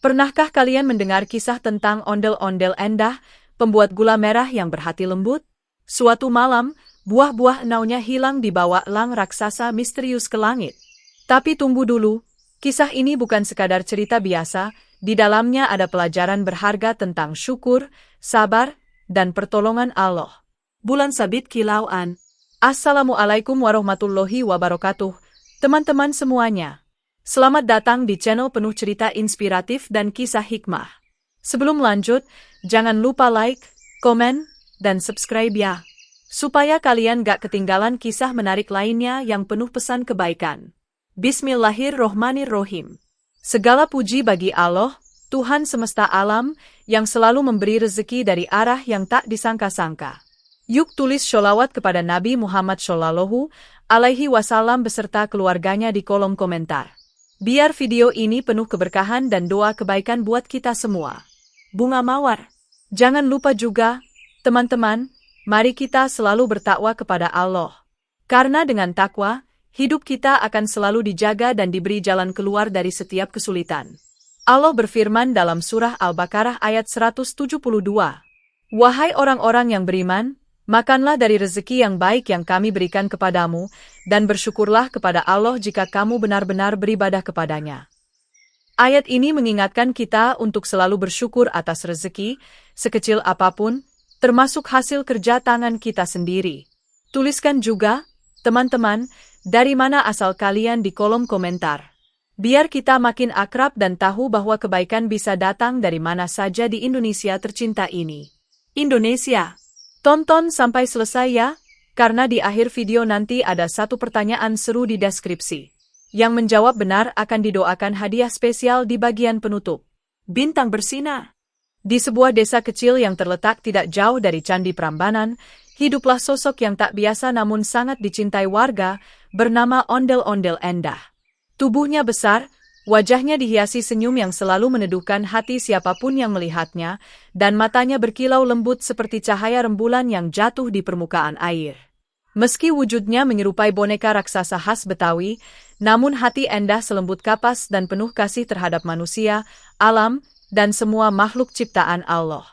Pernahkah kalian mendengar kisah tentang ondel-ondel Endah, pembuat gula merah yang berhati lembut? Suatu malam, buah-buah enaunya hilang dibawa elang raksasa misterius ke langit. Tapi tunggu dulu, kisah ini bukan sekadar cerita biasa, di dalamnya ada pelajaran berharga tentang syukur, sabar, dan pertolongan Allah. Bulan Sabit Kilauan. Assalamualaikum warahmatullahi wabarakatuh, teman-teman semuanya. Selamat datang di channel penuh cerita inspiratif dan kisah hikmah. Sebelum lanjut, jangan lupa like, komen, dan subscribe ya. Supaya kalian gak ketinggalan kisah menarik lainnya yang penuh pesan kebaikan. Bismillahirrohmanirrohim. Segala puji bagi Allah, Tuhan semesta alam, yang selalu memberi rezeki dari arah yang tak disangka-sangka. Yuk tulis sholawat kepada Nabi Muhammad Shallallahu Alaihi Wasallam beserta keluarganya di kolom komentar. Biar video ini penuh keberkahan dan doa kebaikan buat kita semua. Bunga Mawar. Jangan lupa juga, teman-teman, mari kita selalu bertakwa kepada Allah. Karena dengan takwa, hidup kita akan selalu dijaga dan diberi jalan keluar dari setiap kesulitan. Allah berfirman dalam surah Al-Baqarah ayat 172. Wahai orang-orang yang beriman, makanlah dari rezeki yang baik yang kami berikan kepadamu, dan bersyukurlah kepada Allah jika kamu benar-benar beribadah kepadanya. Ayat ini mengingatkan kita untuk selalu bersyukur atas rezeki, sekecil apapun, termasuk hasil kerja tangan kita sendiri. Tuliskan juga, teman-teman, dari mana asal kalian di kolom komentar. Biar kita makin akrab dan tahu bahwa kebaikan bisa datang dari mana saja di Indonesia tercinta ini. Indonesia. Tonton sampai selesai ya, karena di akhir video nanti ada satu pertanyaan seru di deskripsi. Yang menjawab benar akan didoakan hadiah spesial di bagian penutup. Bintang bersinar. Di sebuah desa kecil yang terletak tidak jauh dari Candi Prambanan, hiduplah sosok yang tak biasa namun sangat dicintai warga, bernama Ondel-Ondel Endah. Tubuhnya besar, wajahnya dihiasi senyum yang selalu meneduhkan hati siapapun yang melihatnya, dan matanya berkilau lembut seperti cahaya rembulan yang jatuh di permukaan air. Meski wujudnya menyerupai boneka raksasa khas Betawi, namun hati Endah selembut kapas dan penuh kasih terhadap manusia, alam, dan semua makhluk ciptaan Allah.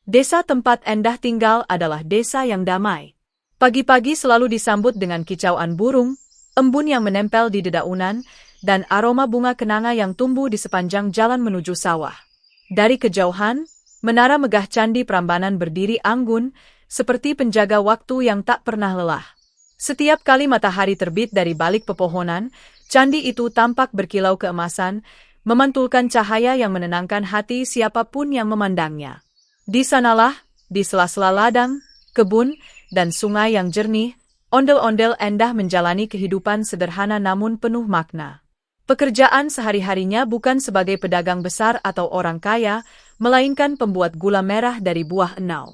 Desa tempat Endah tinggal adalah desa yang damai. Pagi-pagi selalu disambut dengan kicauan burung, embun yang menempel di dedaunan, dan aroma bunga kenanga yang tumbuh di sepanjang jalan menuju sawah. Dari kejauhan, menara megah Candi Prambanan berdiri anggun, seperti penjaga waktu yang tak pernah lelah. Setiap kali matahari terbit dari balik pepohonan, candi itu tampak berkilau keemasan, memantulkan cahaya yang menenangkan hati siapapun yang memandangnya. Di sanalah, di sela-sela ladang, kebun, dan sungai yang jernih, Ondel-Ondel Endah menjalani kehidupan sederhana namun penuh makna. Pekerjaan sehari-harinya bukan sebagai pedagang besar atau orang kaya, melainkan pembuat gula merah dari buah enau.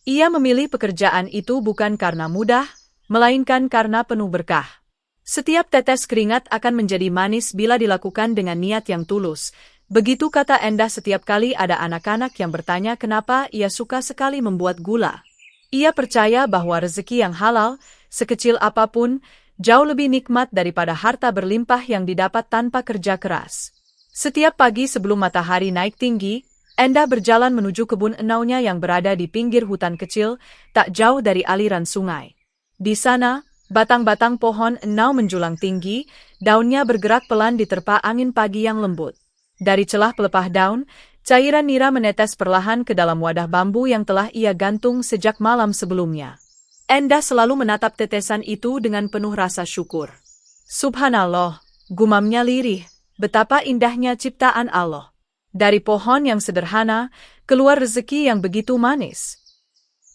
Ia memilih pekerjaan itu bukan karena mudah, melainkan karena penuh berkah. Setiap tetes keringat akan menjadi manis bila dilakukan dengan niat yang tulus. Begitu kata Endah setiap kali ada anak-anak yang bertanya kenapa ia suka sekali membuat gula. Ia percaya bahwa rezeki yang halal, sekecil apapun, jauh lebih nikmat daripada harta berlimpah yang didapat tanpa kerja keras. Setiap pagi sebelum matahari naik tinggi, Endah berjalan menuju kebun enaunya yang berada di pinggir hutan kecil, tak jauh dari aliran sungai. Di sana, batang-batang pohon enau menjulang tinggi, daunnya bergerak pelan diterpa angin pagi yang lembut. Dari celah pelepah daun, cairan nira menetes perlahan ke dalam wadah bambu yang telah ia gantung sejak malam sebelumnya. Endah selalu menatap tetesan itu dengan penuh rasa syukur. Subhanallah, gumamnya lirih, betapa indahnya ciptaan Allah. Dari pohon yang sederhana, keluar rezeki yang begitu manis.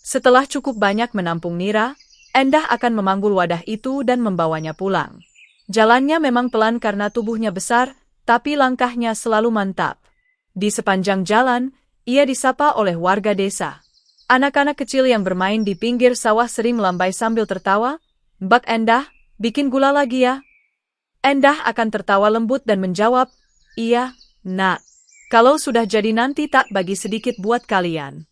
Setelah cukup banyak menampung nira, Endah akan memanggul wadah itu dan membawanya pulang. Jalannya memang pelan karena tubuhnya besar, tapi langkahnya selalu mantap. Di sepanjang jalan, ia disapa oleh warga desa. Anak-anak kecil yang bermain di pinggir sawah sering melambai sambil tertawa. Mbak Endah, bikin gula lagi ya? Endah akan tertawa lembut dan menjawab, iya, nak. Kalau sudah jadi nanti tak bagi sedikit buat kalian.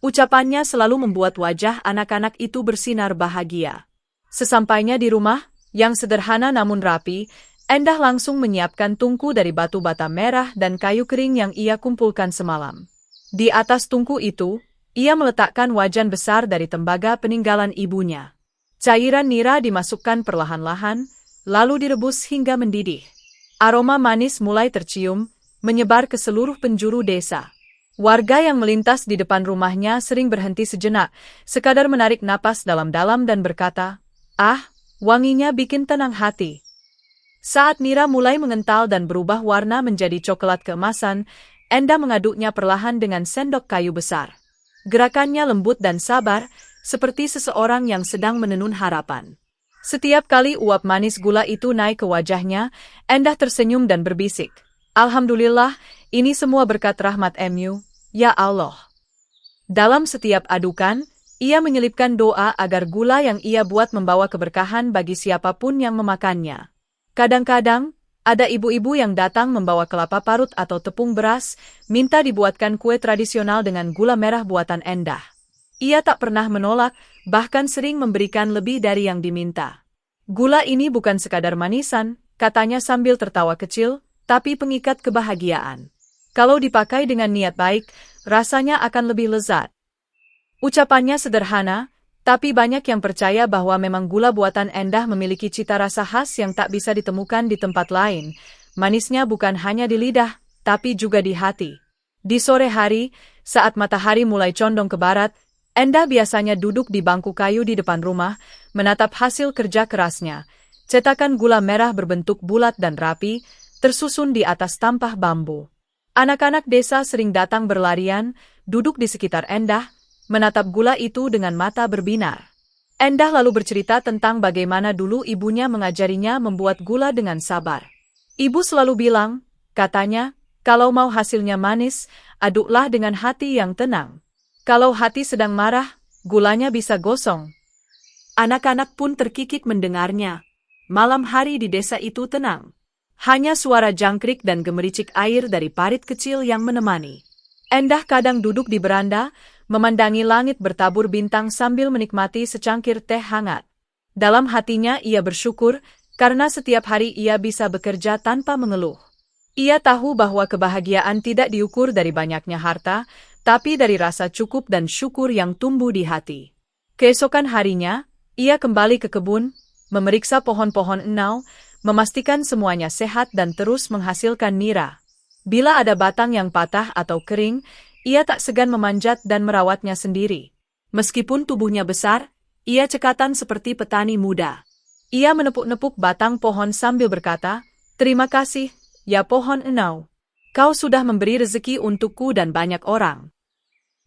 Ucapannya selalu membuat wajah anak-anak itu bersinar bahagia. Sesampainya di rumah, yang sederhana namun rapi, Endah langsung menyiapkan tungku dari batu bata merah dan kayu kering yang ia kumpulkan semalam. Di atas tungku itu, ia meletakkan wajan besar dari tembaga peninggalan ibunya. Cairan nira dimasukkan perlahan-lahan, lalu direbus hingga mendidih. Aroma manis mulai tercium, menyebar ke seluruh penjuru desa. Warga yang melintas di depan rumahnya sering berhenti sejenak, sekadar menarik napas dalam-dalam dan berkata, "Ah, wanginya bikin tenang hati." Saat nira mulai mengental dan berubah warna menjadi coklat keemasan, Endah mengaduknya perlahan dengan sendok kayu besar. Gerakannya lembut dan sabar, seperti seseorang yang sedang menenun harapan. Setiap kali uap manis gula itu naik ke wajahnya, Endah tersenyum dan berbisik, "Alhamdulillah, ini semua berkat rahmat Mu, ya Allah." Dalam setiap adukan, ia menyelipkan doa agar gula yang ia buat membawa keberkahan bagi siapapun yang memakannya. Kadang-kadang, ada ibu-ibu yang datang membawa kelapa parut atau tepung beras, minta dibuatkan kue tradisional dengan gula merah buatan Endah. Ia tak pernah menolak, bahkan sering memberikan lebih dari yang diminta. "Gula ini bukan sekadar manisan," katanya sambil tertawa kecil, "tapi pengikat kebahagiaan. Kalau dipakai dengan niat baik, rasanya akan lebih lezat." Ucapannya sederhana, tapi banyak yang percaya bahwa memang gula buatan Endah memiliki cita rasa khas yang tak bisa ditemukan di tempat lain. Manisnya bukan hanya di lidah, tapi juga di hati. Di sore hari, saat matahari mulai condong ke barat, Endah biasanya duduk di bangku kayu di depan rumah, menatap hasil kerja kerasnya. Cetakan gula merah berbentuk bulat dan rapi, tersusun di atas tampah bambu. Anak-anak desa sering datang berlarian, duduk di sekitar Endah, menatap gula itu dengan mata berbinar. Endah lalu bercerita tentang bagaimana dulu ibunya mengajarinya membuat gula dengan sabar. Ibu selalu bilang, katanya, "Kalau mau hasilnya manis, aduklah dengan hati yang tenang. Kalau hati sedang marah, gulanya bisa gosong." Anak-anak pun terkikik mendengarnya. Malam hari di desa itu tenang. Hanya suara jangkrik dan gemericik air dari parit kecil yang menemani. Endah kadang duduk di beranda, memandangi langit bertabur bintang sambil menikmati secangkir teh hangat. Dalam hatinya ia bersyukur, karena setiap hari ia bisa bekerja tanpa mengeluh. Ia tahu bahwa kebahagiaan tidak diukur dari banyaknya harta, tapi dari rasa cukup dan syukur yang tumbuh di hati. Keesokan harinya, ia kembali ke kebun, memeriksa pohon-pohon enau, memastikan semuanya sehat dan terus menghasilkan nira. Bila ada batang yang patah atau kering, ia tak segan memanjat dan merawatnya sendiri. Meskipun tubuhnya besar, ia cekatan seperti petani muda. Ia menepuk-nepuk batang pohon sambil berkata, "Terima kasih, ya pohon enau. Kau sudah memberi rezeki untukku dan banyak orang."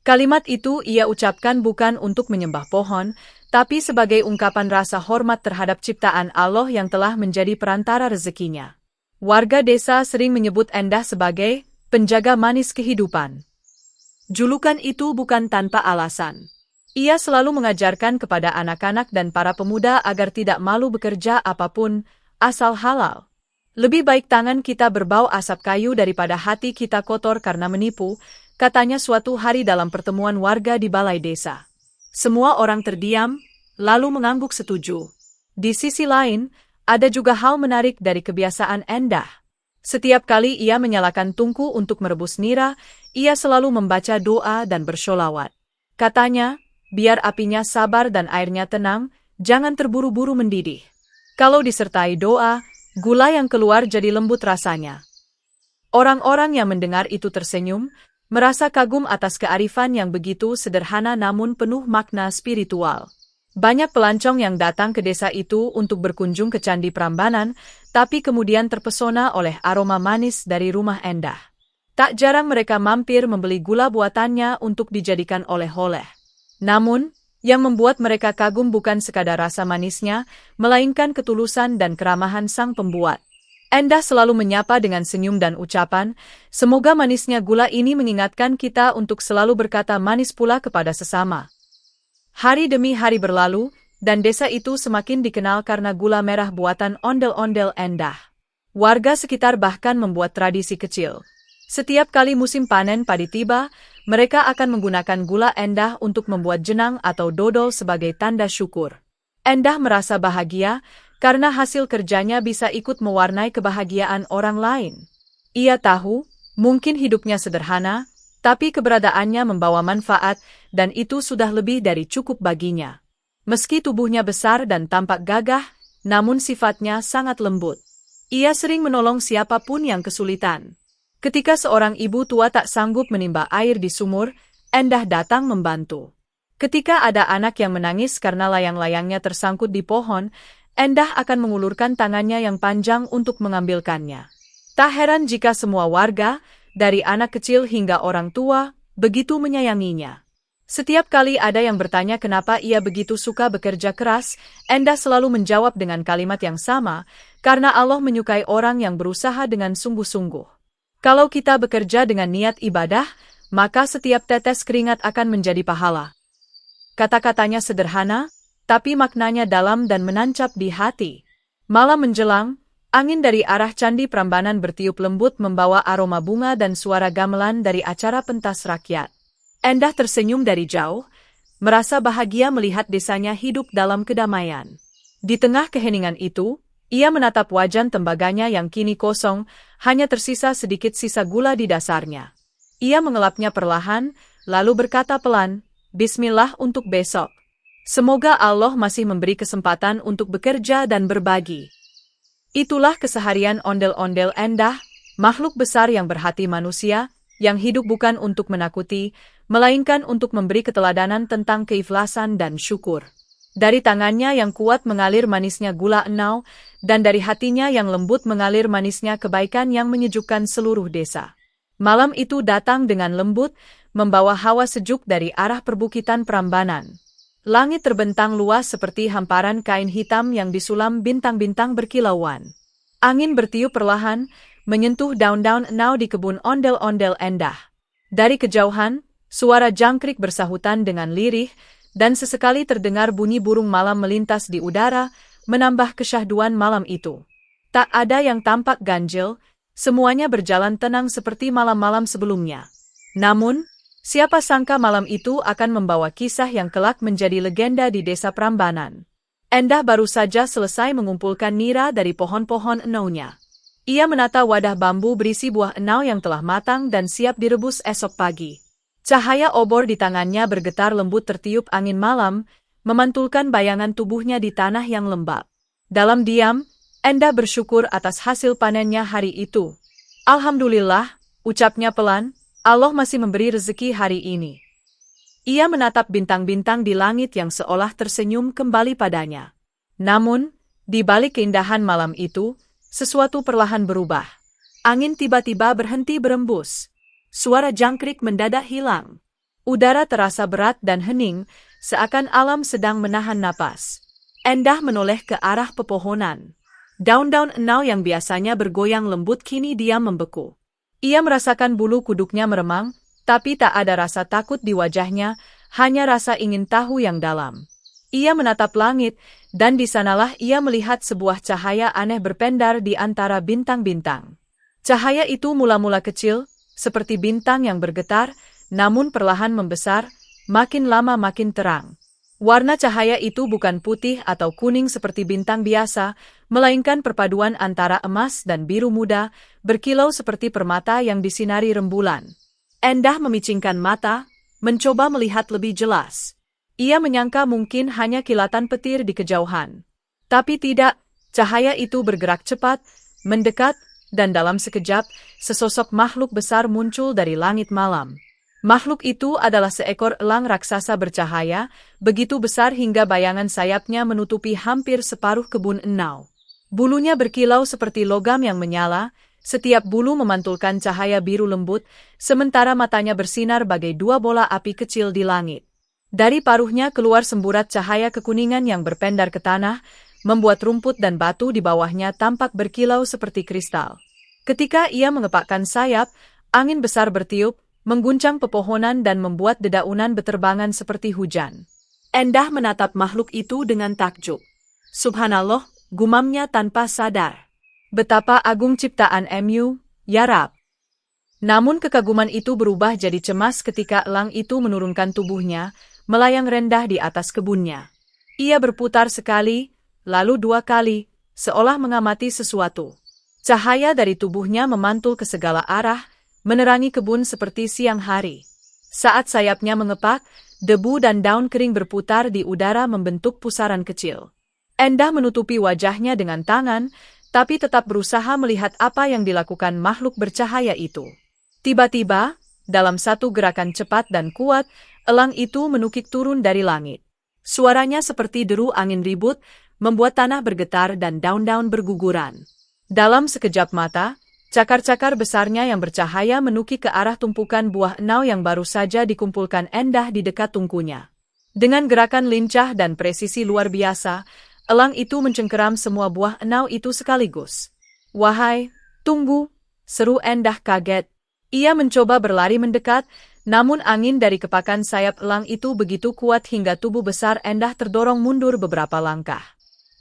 Kalimat itu ia ucapkan bukan untuk menyembah pohon, tapi sebagai ungkapan rasa hormat terhadap ciptaan Allah yang telah menjadi perantara rezekinya. Warga desa sering menyebut Endah sebagai penjaga manis kehidupan. Julukan itu bukan tanpa alasan. Ia selalu mengajarkan kepada anak-anak dan para pemuda agar tidak malu bekerja apapun, asal halal. "Lebih baik tangan kita berbau asap kayu daripada hati kita kotor karena menipu," katanya suatu hari dalam pertemuan warga di balai desa. Semua orang terdiam, lalu mengangguk setuju. Di sisi lain, ada juga hal menarik dari kebiasaan Endah. Setiap kali ia menyalakan tungku untuk merebus nira, ia selalu membaca doa dan bersholawat. Katanya, biar apinya sabar dan airnya tenang, jangan terburu-buru mendidih. Kalau disertai doa, gula yang keluar jadi lembut rasanya. Orang-orang yang mendengar itu tersenyum, merasa kagum atas kearifan yang begitu sederhana namun penuh makna spiritual. Banyak pelancong yang datang ke desa itu untuk berkunjung ke Candi Prambanan, tapi kemudian terpesona oleh aroma manis dari rumah Endah. Tak jarang mereka mampir membeli gula buatannya untuk dijadikan oleh-oleh. Namun, yang membuat mereka kagum bukan sekadar rasa manisnya, melainkan ketulusan dan keramahan sang pembuat. Endah selalu menyapa dengan senyum dan ucapan, "Semoga manisnya gula ini mengingatkan kita untuk selalu berkata manis pula kepada sesama." Hari demi hari berlalu, dan desa itu semakin dikenal karena gula merah buatan ondel-ondel Endah. Warga sekitar bahkan membuat tradisi kecil. Setiap kali musim panen padi tiba, mereka akan menggunakan gula Endah untuk membuat jenang atau dodol sebagai tanda syukur. Endah merasa bahagia, karena hasil kerjanya bisa ikut mewarnai kebahagiaan orang lain. Ia tahu, mungkin hidupnya sederhana, tapi keberadaannya membawa manfaat, dan itu sudah lebih dari cukup baginya. Meski tubuhnya besar dan tampak gagah, namun sifatnya sangat lembut. Ia sering menolong siapapun yang kesulitan. Ketika seorang ibu tua tak sanggup menimba air di sumur, Endah datang membantu. Ketika ada anak yang menangis karena layang-layangnya tersangkut di pohon, Endah akan mengulurkan tangannya yang panjang untuk mengambilkannya. Tak heran jika semua warga, dari anak kecil hingga orang tua, begitu menyayanginya. Setiap kali ada yang bertanya kenapa ia begitu suka bekerja keras, Endah selalu menjawab dengan kalimat yang sama, karena Allah menyukai orang yang berusaha dengan sungguh-sungguh. Kalau kita bekerja dengan niat ibadah, maka setiap tetes keringat akan menjadi pahala. Kata-katanya sederhana, tapi maknanya dalam dan menancap di hati. Malam menjelang, angin dari arah Candi Prambanan bertiup lembut membawa aroma bunga dan suara gamelan dari acara pentas rakyat. Endah tersenyum dari jauh, merasa bahagia melihat desanya hidup dalam kedamaian. Di tengah keheningan itu, ia menatap wajan tembaganya yang kini kosong, hanya tersisa sedikit sisa gula di dasarnya. Ia mengelapnya perlahan, lalu berkata pelan, "Bismillah untuk besok. Semoga Allah masih memberi kesempatan untuk bekerja dan berbagi." Itulah keseharian ondel-ondel Endah, makhluk besar yang berhati manusia, yang hidup bukan untuk menakuti, melainkan untuk memberi keteladanan tentang keikhlasan dan syukur. Dari tangannya yang kuat mengalir manisnya gula enau, dan dari hatinya yang lembut mengalir manisnya kebaikan yang menyejukkan seluruh desa. Malam itu datang dengan lembut, membawa hawa sejuk dari arah perbukitan Prambanan. Langit terbentang luas seperti hamparan kain hitam yang disulam bintang-bintang berkilauan. Angin bertiup perlahan, menyentuh daun-daun enau di kebun ondel-ondel Endah. Dari kejauhan, suara jangkrik bersahutan dengan lirih, dan sesekali terdengar bunyi burung malam melintas di udara, menambah kesyahduan malam itu. Tak ada yang tampak ganjil, semuanya berjalan tenang seperti malam-malam sebelumnya. Namun, siapa sangka malam itu akan membawa kisah yang kelak menjadi legenda di desa Prambanan. Endah baru saja selesai mengumpulkan nira dari pohon-pohon enaunya. Ia menata wadah bambu berisi buah enau yang telah matang dan siap direbus esok pagi. Cahaya obor di tangannya bergetar lembut tertiup angin malam, memantulkan bayangan tubuhnya di tanah yang lembab. Dalam diam, Endah bersyukur atas hasil panennya hari itu. "Alhamdulillah," ucapnya pelan, "Allah masih memberi rezeki hari ini." Ia menatap bintang-bintang di langit yang seolah tersenyum kembali padanya. Namun, di balik keindahan malam itu, sesuatu perlahan berubah. Angin tiba-tiba berhenti berembus. Suara jangkrik mendadak hilang. Udara terasa berat dan hening, seakan alam sedang menahan napas. Endah menoleh ke arah pepohonan. Daun-daun enau yang biasanya bergoyang lembut kini diam membeku. Ia merasakan bulu kuduknya meremang, tapi tak ada rasa takut di wajahnya, hanya rasa ingin tahu yang dalam. Ia menatap langit, dan di sanalah ia melihat sebuah cahaya aneh berpendar di antara bintang-bintang. Cahaya itu mula-mula kecil, seperti bintang yang bergetar, namun perlahan membesar, makin lama makin terang. Warna cahaya itu bukan putih atau kuning seperti bintang biasa, melainkan perpaduan antara emas dan biru muda, berkilau seperti permata yang disinari rembulan. Endah memicingkan mata, mencoba melihat lebih jelas. Ia menyangka mungkin hanya kilatan petir di kejauhan. Tapi tidak, cahaya itu bergerak cepat, mendekat, dan dalam sekejap, sesosok makhluk besar muncul dari langit malam. Makhluk itu adalah seekor elang raksasa bercahaya, begitu besar hingga bayangan sayapnya menutupi hampir separuh kebun enau. Bulunya berkilau seperti logam yang menyala, setiap bulu memantulkan cahaya biru lembut, sementara matanya bersinar bagai dua bola api kecil di langit. Dari paruhnya keluar semburat cahaya kekuningan yang berpendar ke tanah, membuat rumput dan batu di bawahnya tampak berkilau seperti kristal. Ketika ia mengepakkan sayap, angin besar bertiup, mengguncang pepohonan dan membuat dedaunan beterbangan seperti hujan. Endah menatap makhluk itu dengan takjub. "Subhanallah," gumamnya tanpa sadar. "Betapa agung ciptaan Mu, ya Rab." Namun kekaguman itu berubah jadi cemas ketika elang itu menurunkan tubuhnya, melayang rendah di atas kebunnya. Ia berputar sekali, lalu 2 kali, seolah mengamati sesuatu. Cahaya dari tubuhnya memantul ke segala arah, menerangi kebun seperti siang hari. Saat sayapnya mengepak, debu dan daun kering berputar di udara membentuk pusaran kecil. Endah menutupi wajahnya dengan tangan, tapi tetap berusaha melihat apa yang dilakukan makhluk bercahaya itu. Tiba-tiba, dalam satu gerakan cepat dan kuat, elang itu menukik turun dari langit. Suaranya seperti deru angin ribut, membuat tanah bergetar dan daun-daun berguguran. Dalam sekejap mata, cakar-cakar besarnya yang bercahaya menukik ke arah tumpukan buah enau yang baru saja dikumpulkan Endah di dekat tungkunya. Dengan gerakan lincah dan presisi luar biasa, elang itu mencengkeram semua buah enau itu sekaligus. "Wahai, tunggu!" seru Endah kaget. Ia mencoba berlari mendekat, namun angin dari kepakan sayap elang itu begitu kuat hingga tubuh besar Endah terdorong mundur beberapa langkah.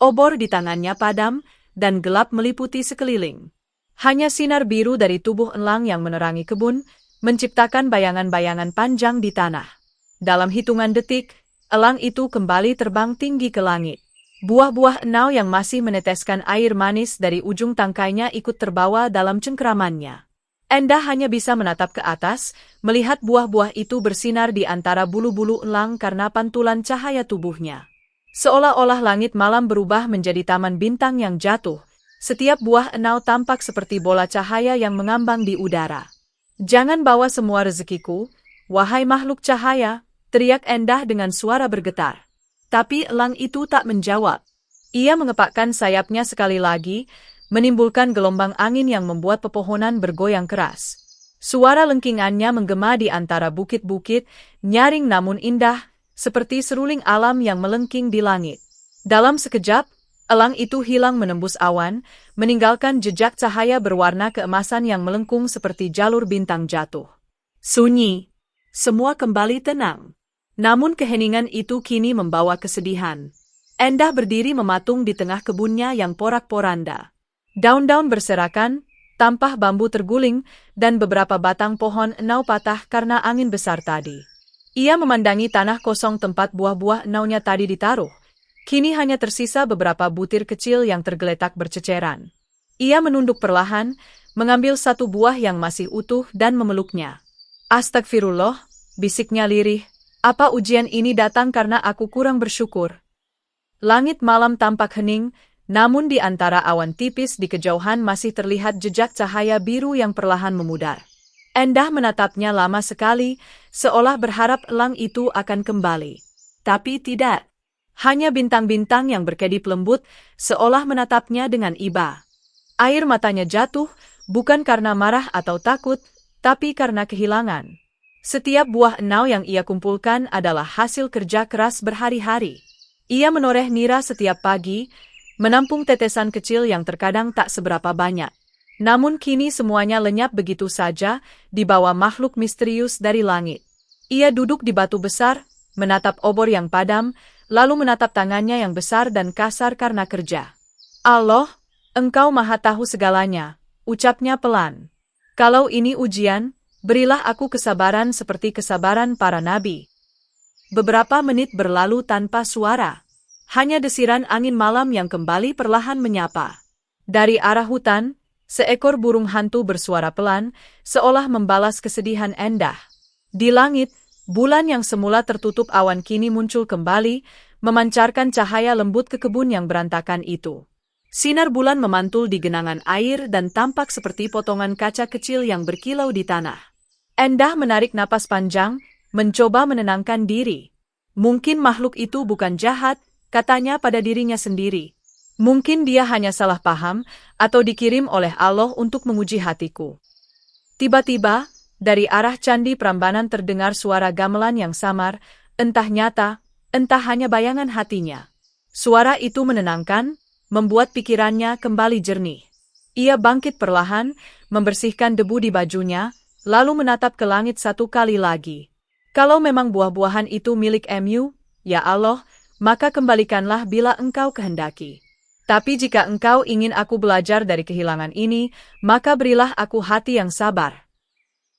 Obor di tangannya padam, dan gelap meliputi sekeliling. Hanya sinar biru dari tubuh elang yang menerangi kebun, menciptakan bayangan-bayangan panjang di tanah. Dalam hitungan detik, elang itu kembali terbang tinggi ke langit. Buah-buah enau yang masih meneteskan air manis dari ujung tangkainya ikut terbawa dalam cengkeramannya. Endah hanya bisa menatap ke atas, melihat buah-buah itu bersinar di antara bulu-bulu elang karena pantulan cahaya tubuhnya. Seolah-olah langit malam berubah menjadi taman bintang yang jatuh. Setiap buah enau tampak seperti bola cahaya yang mengambang di udara. "Jangan bawa semua rezekiku, wahai makhluk cahaya," teriak Endah dengan suara bergetar. Tapi elang itu tak menjawab. Ia mengepakkan sayapnya sekali lagi, menimbulkan gelombang angin yang membuat pepohonan bergoyang keras. Suara lengkingannya menggema di antara bukit-bukit, nyaring namun indah, seperti seruling alam yang melengking di langit. Dalam sekejap, elang itu hilang menembus awan, meninggalkan jejak cahaya berwarna keemasan yang melengkung seperti jalur bintang jatuh. Sunyi. Semua kembali tenang. Namun keheningan itu kini membawa kesedihan. Endah berdiri mematung di tengah kebunnya yang porak-poranda. Daun-daun berserakan, tampah bambu terguling, dan beberapa batang pohon enau patah karena angin besar tadi. Ia memandangi tanah kosong tempat buah-buah enaunya tadi ditaruh. Kini hanya tersisa beberapa butir kecil yang tergeletak berceceran. Ia menunduk perlahan, mengambil satu buah yang masih utuh dan memeluknya. "Astagfirullah," bisiknya lirih. "Apa ujian ini datang karena aku kurang bersyukur?" Langit malam tampak hening, namun di antara awan tipis di kejauhan masih terlihat jejak cahaya biru yang perlahan memudar. Endah menatapnya lama sekali, seolah berharap elang itu akan kembali. Tapi tidak. Hanya bintang-bintang yang berkedip lembut, seolah menatapnya dengan iba. Air matanya jatuh, bukan karena marah atau takut, tapi karena kehilangan. Setiap buah enau yang ia kumpulkan adalah hasil kerja keras berhari-hari. Ia menoreh nira setiap pagi, menampung tetesan kecil yang terkadang tak seberapa banyak. Namun kini semuanya lenyap begitu saja di bawah makhluk misterius dari langit. Ia duduk di batu besar, menatap obor yang padam, lalu menatap tangannya yang besar dan kasar karena kerja. "Allah, Engkau Maha Tahu segalanya," ucapnya pelan. "Kalau ini ujian, berilah aku kesabaran seperti kesabaran para nabi." Beberapa menit berlalu tanpa suara. Hanya desiran angin malam yang kembali perlahan menyapa. Dari arah hutan, seekor burung hantu bersuara pelan, seolah membalas kesedihan Endah. Di langit, bulan yang semula tertutup awan kini muncul kembali, memancarkan cahaya lembut ke kebun yang berantakan itu. Sinar bulan memantul di genangan air dan tampak seperti potongan kaca kecil yang berkilau di tanah. Endah menarik napas panjang, mencoba menenangkan diri. Mungkin makhluk itu bukan jahat, katanya pada dirinya sendiri. Mungkin dia hanya salah paham, atau dikirim oleh Allah untuk menguji hatiku. Tiba-tiba, dari arah Candi Prambanan terdengar suara gamelan yang samar, entah nyata, entah hanya bayangan hatinya. Suara itu menenangkan, membuat pikirannya kembali jernih. Ia bangkit perlahan, membersihkan debu di bajunya, lalu menatap ke langit satu kali lagi. "Kalau memang buah-buahan itu milik Mu, ya Allah, maka kembalikanlah bila Engkau kehendaki. Tapi jika Engkau ingin aku belajar dari kehilangan ini, maka berilah aku hati yang sabar."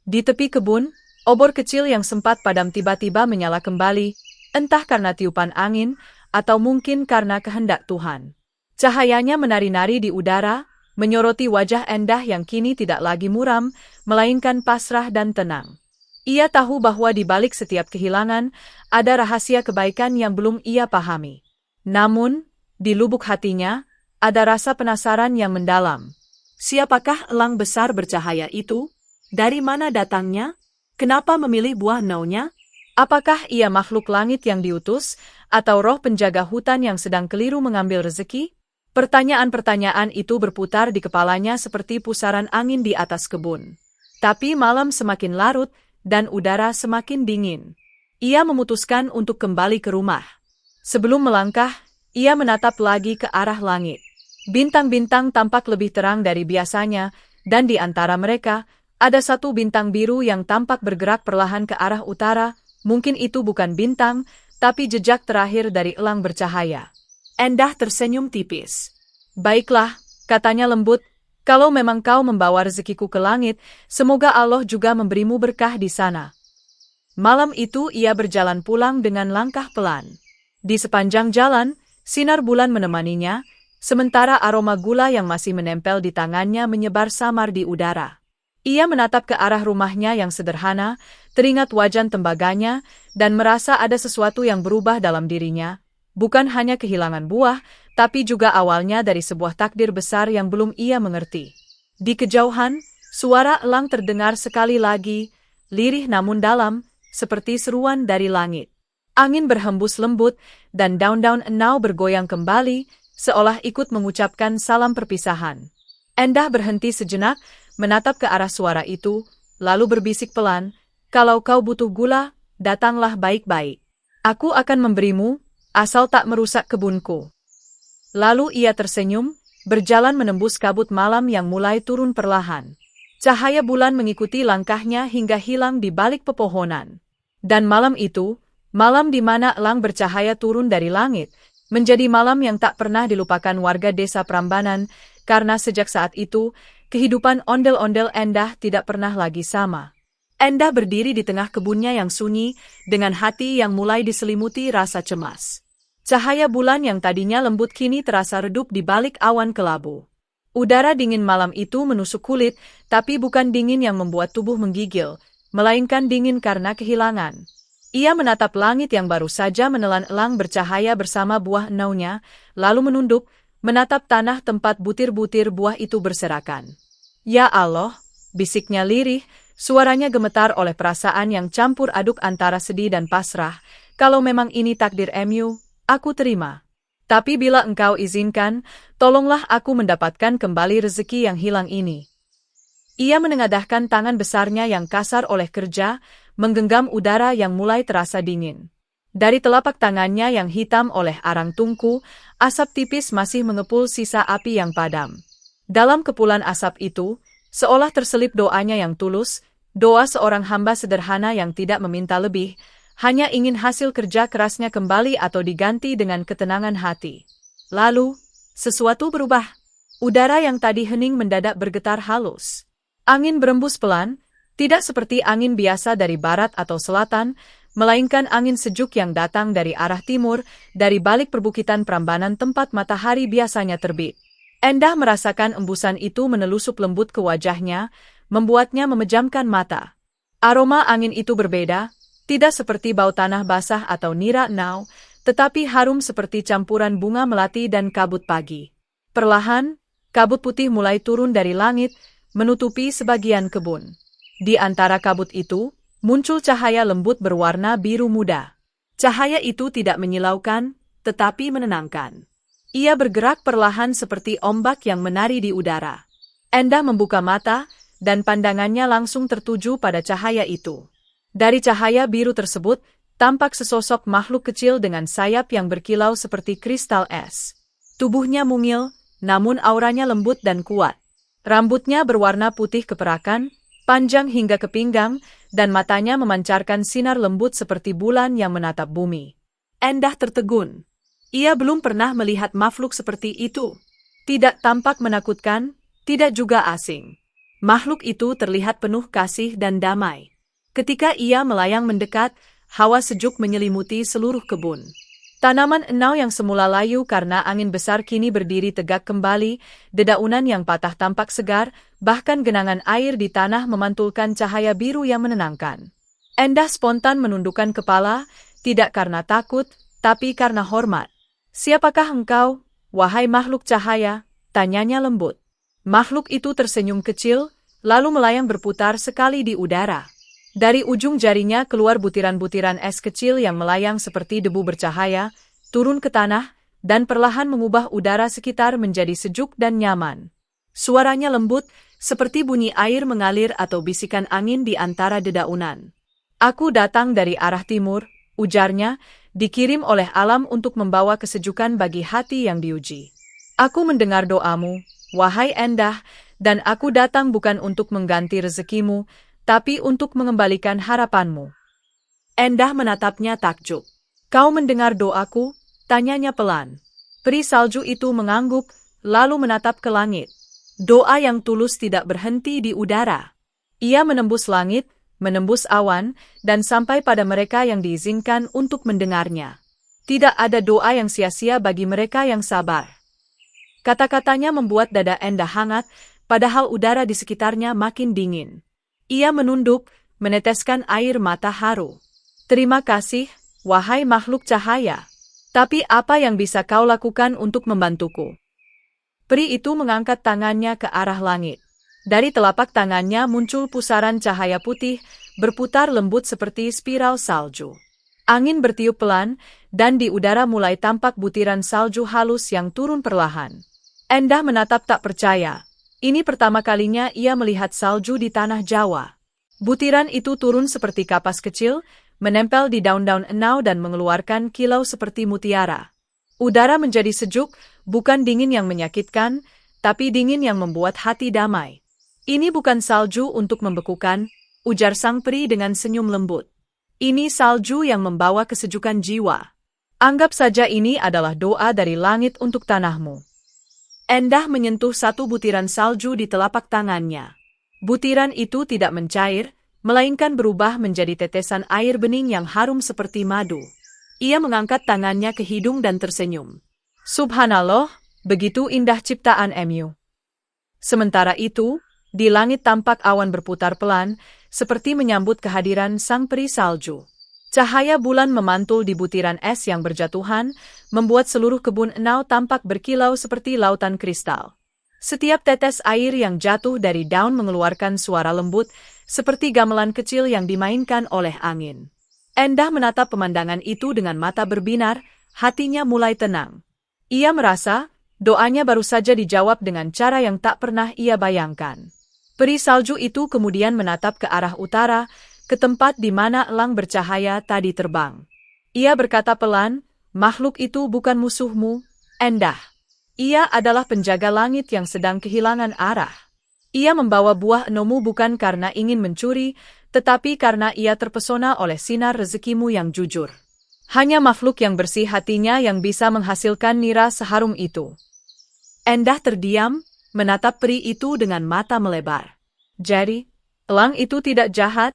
Di tepi kebun, obor kecil yang sempat padam tiba-tiba menyala kembali, entah karena tiupan angin, atau mungkin karena kehendak Tuhan. Cahayanya menari-nari di udara, menyoroti wajah Endah yang kini tidak lagi muram, melainkan pasrah dan tenang. Ia tahu bahwa di balik setiap kehilangan, ada rahasia kebaikan yang belum ia pahami. Namun, di lubuk hatinya, ada rasa penasaran yang mendalam. Siapakah elang besar bercahaya itu? Dari mana datangnya? Kenapa memilih buah naunya? Apakah ia makhluk langit yang diutus, atau roh penjaga hutan yang sedang keliru mengambil rezeki? Pertanyaan-pertanyaan itu berputar di kepalanya seperti pusaran angin di atas kebun. Tapi malam semakin larut, dan udara semakin dingin. Ia memutuskan untuk kembali ke rumah. Sebelum melangkah, ia menatap lagi ke arah langit. Bintang-bintang tampak lebih terang dari biasanya, dan di antara mereka, ada satu bintang biru yang tampak bergerak perlahan ke arah utara. Mungkin itu bukan bintang, tapi jejak terakhir dari elang bercahaya. Endah tersenyum tipis. Baiklah, katanya lembut, kalau memang kau membawa rezekiku ke langit, semoga Allah juga memberimu berkah di sana. Malam itu ia berjalan pulang dengan langkah pelan. Di sepanjang jalan, sinar bulan menemaninya, sementara aroma gula yang masih menempel di tangannya menyebar samar di udara. Ia menatap ke arah rumahnya yang sederhana, teringat wajan tembaganya, dan merasa ada sesuatu yang berubah dalam dirinya. Bukan hanya kehilangan buah, tapi juga awalnya dari sebuah takdir besar yang belum ia mengerti. Di kejauhan, suara elang terdengar sekali lagi, lirih namun dalam, seperti seruan dari langit. Angin berhembus lembut, dan daun-daun enau bergoyang kembali, seolah ikut mengucapkan salam perpisahan. Endah berhenti sejenak, menatap ke arah suara itu, lalu berbisik pelan, "Kalau kau butuh gula, datanglah baik-baik. Aku akan memberimu, asal tak merusak kebunku." Lalu ia tersenyum, berjalan menembus kabut malam yang mulai turun perlahan. Cahaya bulan mengikuti langkahnya hingga hilang di balik pepohonan. Dan malam itu, malam di mana elang bercahaya turun dari langit, menjadi malam yang tak pernah dilupakan warga desa Prambanan, karena sejak saat itu, kehidupan ondel-ondel Endah tidak pernah lagi sama. Endah berdiri di tengah kebunnya yang sunyi, dengan hati yang mulai diselimuti rasa cemas. Cahaya bulan yang tadinya lembut kini terasa redup di balik awan kelabu. Udara dingin malam itu menusuk kulit, tapi bukan dingin yang membuat tubuh menggigil, melainkan dingin karena kehilangan. Ia menatap langit yang baru saja menelan elang bercahaya bersama buah enaunya, lalu menunduk, menatap tanah tempat butir-butir buah itu berserakan. "Ya Allah," bisiknya lirih, suaranya gemetar oleh perasaan yang campur aduk antara sedih dan pasrah. "Kalau memang ini takdir Mu, aku terima. Tapi bila engkau izinkan, tolonglah aku mendapatkan kembali rezeki yang hilang ini." Ia menengadahkan tangan besarnya yang kasar oleh kerja, menggenggam udara yang mulai terasa dingin. Dari telapak tangannya yang hitam oleh arang tungku, asap tipis masih mengepul sisa api yang padam. Dalam kepulan asap itu, seolah terselip doanya yang tulus, doa seorang hamba sederhana yang tidak meminta lebih, hanya ingin hasil kerja kerasnya kembali atau diganti dengan ketenangan hati. Lalu, sesuatu berubah. Udara yang tadi hening mendadak bergetar halus. Angin berembus pelan, tidak seperti angin biasa dari barat atau selatan, melainkan angin sejuk yang datang dari arah timur, dari balik perbukitan Prambanan tempat matahari biasanya terbit. Endah merasakan embusan itu menelusup lembut ke wajahnya, membuatnya memejamkan mata. Aroma angin itu berbeda, tidak seperti bau tanah basah atau nira enau, tetapi harum seperti campuran bunga melati dan kabut pagi. Perlahan, kabut putih mulai turun dari langit, menutupi sebagian kebun. Di antara kabut itu, muncul cahaya lembut berwarna biru muda. Cahaya itu tidak menyilaukan, tetapi menenangkan. Ia bergerak perlahan seperti ombak yang menari di udara. Endah membuka mata, dan pandangannya langsung tertuju pada cahaya itu. Dari cahaya biru tersebut, tampak sesosok makhluk kecil dengan sayap yang berkilau seperti kristal es. Tubuhnya mungil, namun auranya lembut dan kuat. Rambutnya berwarna putih keperakan, panjang hingga ke pinggang, dan matanya memancarkan sinar lembut seperti bulan yang menatap bumi. Endah tertegun. Ia belum pernah melihat makhluk seperti itu. Tidak tampak menakutkan, tidak juga asing. Makhluk itu terlihat penuh kasih dan damai. Ketika ia melayang mendekat, hawa sejuk menyelimuti seluruh kebun. Tanaman enau yang semula layu karena angin besar kini berdiri tegak kembali, dedaunan yang patah tampak segar, bahkan genangan air di tanah memantulkan cahaya biru yang menenangkan. Endah spontan menundukkan kepala, tidak karena takut, tapi karena hormat. "Siapakah engkau, wahai makhluk cahaya?" tanyanya lembut. Makhluk itu tersenyum kecil, lalu melayang berputar sekali di udara. Dari ujung jarinya keluar butiran-butiran es kecil yang melayang seperti debu bercahaya, turun ke tanah, dan perlahan mengubah udara sekitar menjadi sejuk dan nyaman. Suaranya lembut, seperti bunyi air mengalir atau bisikan angin di antara dedaunan. "Aku datang dari arah timur," ujarnya, "dikirim oleh alam untuk membawa kesejukan bagi hati yang diuji. Aku mendengar doamu, wahai Endah, dan aku datang bukan untuk mengganti rezekimu, tapi untuk mengembalikan harapanmu." Endah menatapnya takjub. "Kau mendengar doaku?" tanyanya pelan. Peri salju itu mengangguk, lalu menatap ke langit. Doa yang tulus tidak berhenti di udara. Ia menembus langit, menembus awan, dan sampai pada mereka yang diizinkan untuk mendengarnya. Tidak ada doa yang sia-sia bagi mereka yang sabar. Kata-katanya membuat dada Endah hangat, padahal udara di sekitarnya makin dingin. Ia menunduk, meneteskan air mata haru. "Terima kasih, wahai makhluk cahaya. Tapi apa yang bisa kau lakukan untuk membantuku?" Peri itu mengangkat tangannya ke arah langit. Dari telapak tangannya muncul pusaran cahaya putih, berputar lembut seperti spiral salju. Angin bertiup pelan, dan di udara mulai tampak butiran salju halus yang turun perlahan. Endah menatap tak percaya. Ini pertama kalinya ia melihat salju di tanah Jawa. Butiran itu turun seperti kapas kecil, menempel di daun-daun enau dan mengeluarkan kilau seperti mutiara. Udara menjadi sejuk, bukan dingin yang menyakitkan, tapi dingin yang membuat hati damai. "Ini bukan salju untuk membekukan," ujar sang peri dengan senyum lembut. "Ini salju yang membawa kesejukan jiwa. Anggap saja ini adalah doa dari langit untuk tanahmu." Endah menyentuh satu butiran salju di telapak tangannya. Butiran itu tidak mencair, melainkan berubah menjadi tetesan air bening yang harum seperti madu. Ia mengangkat tangannya ke hidung dan tersenyum. "Subhanallah, begitu indah ciptaan Mu." Sementara itu, di langit tampak awan berputar pelan, seperti menyambut kehadiran sang peri salju. Cahaya bulan memantul di butiran es yang berjatuhan, membuat seluruh kebun enau tampak berkilau seperti lautan kristal. Setiap tetes air yang jatuh dari daun mengeluarkan suara lembut, seperti gamelan kecil yang dimainkan oleh angin. Endah menatap pemandangan itu dengan mata berbinar, hatinya mulai tenang. Ia merasa, doanya baru saja dijawab dengan cara yang tak pernah ia bayangkan. Peri salju itu kemudian menatap ke arah utara, ke tempat di mana elang bercahaya tadi terbang. Ia berkata pelan, "Makhluk itu bukan musuhmu, Endah. Ia adalah penjaga langit yang sedang kehilangan arah. Ia membawa buah enomu bukan karena ingin mencuri, tetapi karena ia terpesona oleh sinar rezekimu yang jujur. Hanya makhluk yang bersih hatinya yang bisa menghasilkan nira seharum itu." Endah terdiam, menatap peri itu dengan mata melebar. "Jadi, elang itu tidak jahat?"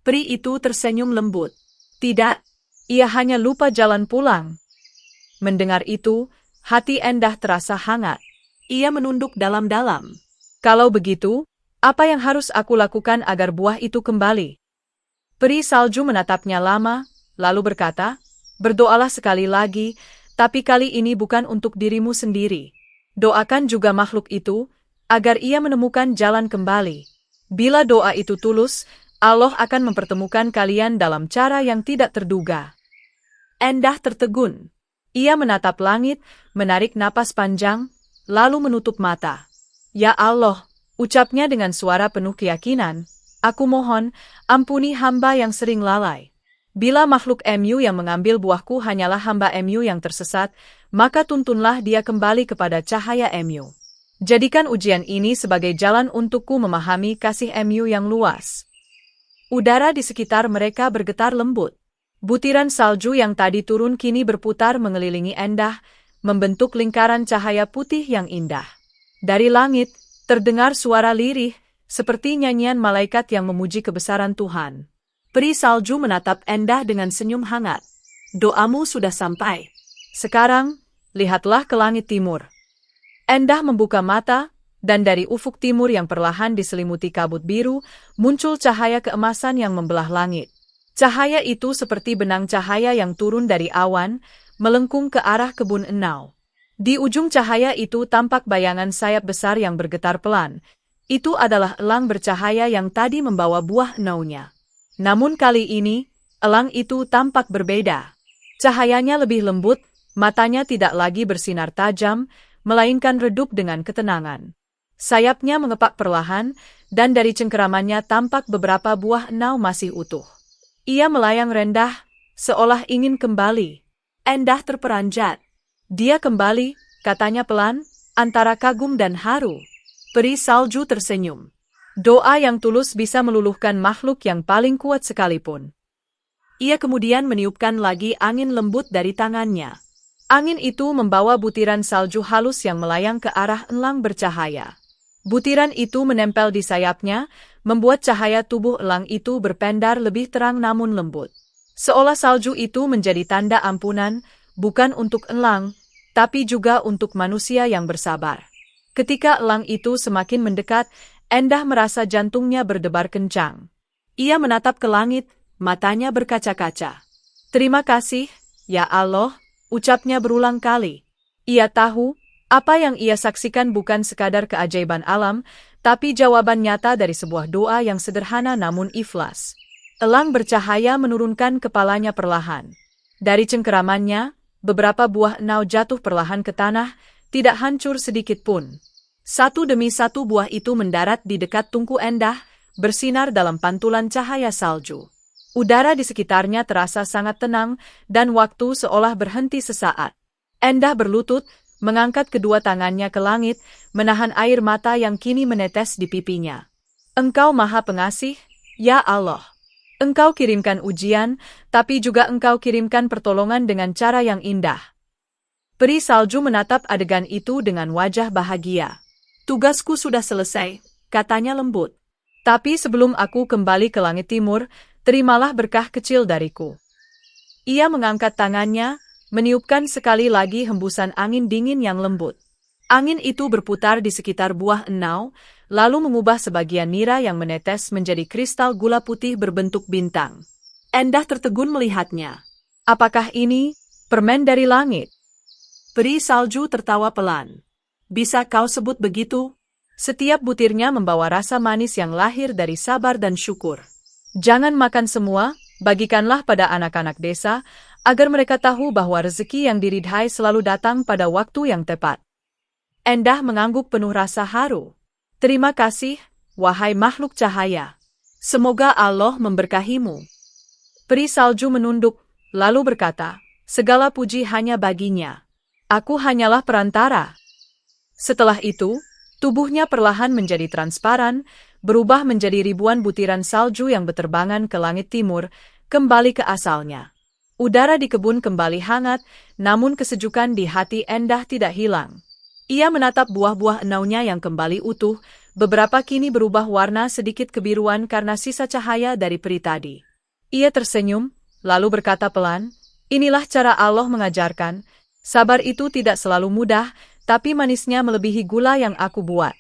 Peri itu tersenyum lembut. "Tidak, ia hanya lupa jalan pulang." Mendengar itu, hati Endah terasa hangat. Ia menunduk dalam-dalam. "Kalau begitu, apa yang harus aku lakukan agar buah itu kembali?" Peri salju menatapnya lama, lalu berkata, "Berdoalah sekali lagi, tapi kali ini bukan untuk dirimu sendiri. Doakan juga makhluk itu, agar ia menemukan jalan kembali. Bila doa itu tulus, Allah akan mempertemukan kalian dalam cara yang tidak terduga." Endah tertegun. Ia menatap langit, menarik napas panjang, lalu menutup mata. "Ya Allah," ucapnya dengan suara penuh keyakinan, "aku mohon, ampuni hamba yang sering lalai. Bila makhluk Mu yang mengambil buahku hanyalah hamba Mu yang tersesat, maka tuntunlah dia kembali kepada cahaya Mu. Jadikan ujian ini sebagai jalan untukku memahami kasih Mu yang luas." Udara di sekitar mereka bergetar lembut. Butiran salju yang tadi turun kini berputar mengelilingi Endah, membentuk lingkaran cahaya putih yang indah. Dari langit, terdengar suara lirih, seperti nyanyian malaikat yang memuji kebesaran Tuhan. Peri salju menatap Endah dengan senyum hangat. Doamu sudah sampai. Sekarang, lihatlah ke langit timur. Endah membuka mata, dan dari ufuk timur yang perlahan diselimuti kabut biru, muncul cahaya keemasan yang membelah langit. Cahaya itu seperti benang cahaya yang turun dari awan, melengkung ke arah kebun enau. Di ujung cahaya itu tampak bayangan sayap besar yang bergetar pelan. Itu adalah elang bercahaya yang tadi membawa buah enaunya. Namun kali ini, elang itu tampak berbeda. Cahayanya lebih lembut, matanya tidak lagi bersinar tajam, melainkan redup dengan ketenangan. Sayapnya mengepak perlahan, dan dari cengkeramannya tampak beberapa buah enau masih utuh. Ia melayang rendah, seolah ingin kembali. Endah terperanjat. Dia kembali, katanya pelan, antara kagum dan haru. Peri salju tersenyum. Doa yang tulus bisa meluluhkan makhluk yang paling kuat sekalipun. Ia kemudian meniupkan lagi angin lembut dari tangannya. Angin itu membawa butiran salju halus yang melayang ke arah elang bercahaya. Butiran itu menempel di sayapnya, membuat cahaya tubuh elang itu berpendar lebih terang namun lembut. Seolah salju itu menjadi tanda ampunan, bukan untuk elang, tapi juga untuk manusia yang bersabar. Ketika elang itu semakin mendekat, Endah merasa jantungnya berdebar kencang. Ia menatap ke langit, matanya berkaca-kaca. "Terima kasih, ya Allah," ucapnya berulang kali. Ia tahu, apa yang ia saksikan bukan sekadar keajaiban alam, tapi jawaban nyata dari sebuah doa yang sederhana namun ikhlas. Elang bercahaya menurunkan kepalanya perlahan. Dari cengkeramannya, beberapa buah enau jatuh perlahan ke tanah, tidak hancur sedikit pun. Satu demi satu buah itu mendarat di dekat tungku Endah, bersinar dalam pantulan cahaya salju. Udara di sekitarnya terasa sangat tenang, dan waktu seolah berhenti sesaat. Endah berlutut, mengangkat kedua tangannya ke langit, menahan air mata yang kini menetes di pipinya. "Engkau Maha Pengasih, ya Allah. Engkau kirimkan ujian, tapi juga Engkau kirimkan pertolongan dengan cara yang indah." Peri salju menatap adegan itu dengan wajah bahagia. "Tugasku sudah selesai," katanya lembut. "Tapi sebelum aku kembali ke langit timur, terimalah berkah kecil dariku." Ia mengangkat tangannya, meniupkan sekali lagi hembusan angin dingin yang lembut. Angin itu berputar di sekitar buah enau, lalu mengubah sebagian nira yang menetes menjadi kristal gula putih berbentuk bintang. Endah tertegun melihatnya. "Apakah ini permen dari langit?" Peri salju tertawa pelan. "Bisa kau sebut begitu?" Setiap butirnya membawa rasa manis yang lahir dari sabar dan syukur. "Jangan makan semua, bagikanlah pada anak-anak desa, agar mereka tahu bahwa rezeki yang diridhai selalu datang pada waktu yang tepat." Endah mengangguk penuh rasa haru. "Terima kasih, wahai makhluk cahaya. Semoga Allah memberkahimu." Peri salju menunduk, lalu berkata, "Segala puji hanya baginya. Aku hanyalah perantara." Setelah itu, tubuhnya perlahan menjadi transparan, berubah menjadi ribuan butiran salju yang berterbangan ke langit timur, kembali ke asalnya. Udara di kebun kembali hangat, namun kesejukan di hati Endah tidak hilang. Ia menatap buah-buah enaunya yang kembali utuh, beberapa kini berubah warna sedikit kebiruan karena sisa cahaya dari peri tadi. Ia tersenyum, lalu berkata pelan, "Inilah cara Allah mengajarkan, sabar itu tidak selalu mudah, tapi manisnya melebihi gula yang aku buat."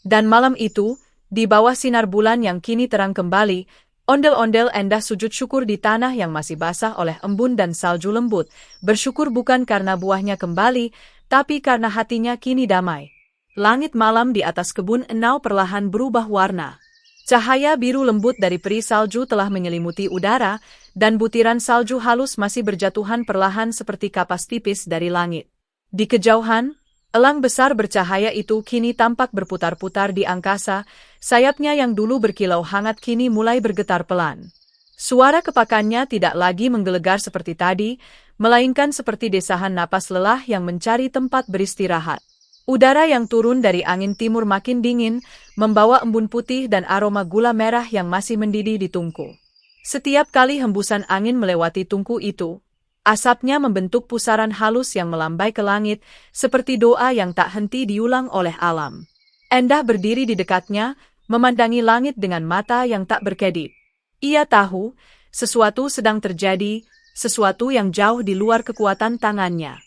Dan malam itu, di bawah sinar bulan yang kini terang kembali, ondel-ondel Endah sujud syukur di tanah yang masih basah oleh embun dan salju lembut, bersyukur bukan karena buahnya kembali, tapi karena hatinya kini damai. Langit malam di atas kebun enau perlahan berubah warna. Cahaya biru lembut dari peri salju telah menyelimuti udara, dan butiran salju halus masih berjatuhan perlahan seperti kapas tipis dari langit. Di kejauhan, elang besar bercahaya itu kini tampak berputar-putar di angkasa, sayapnya yang dulu berkilau hangat kini mulai bergetar pelan. Suara kepakannya tidak lagi menggelegar seperti tadi, melainkan seperti desahan napas lelah yang mencari tempat beristirahat. Udara yang turun dari angin timur makin dingin, membawa embun putih dan aroma gula merah yang masih mendidih di tungku. Setiap kali hembusan angin melewati tungku itu, asapnya membentuk pusaran halus yang melambai ke langit, seperti doa yang tak henti diulang oleh alam. Endah berdiri di dekatnya, memandangi langit dengan mata yang tak berkedip. Ia tahu, sesuatu sedang terjadi, sesuatu yang jauh di luar kekuatan tangannya.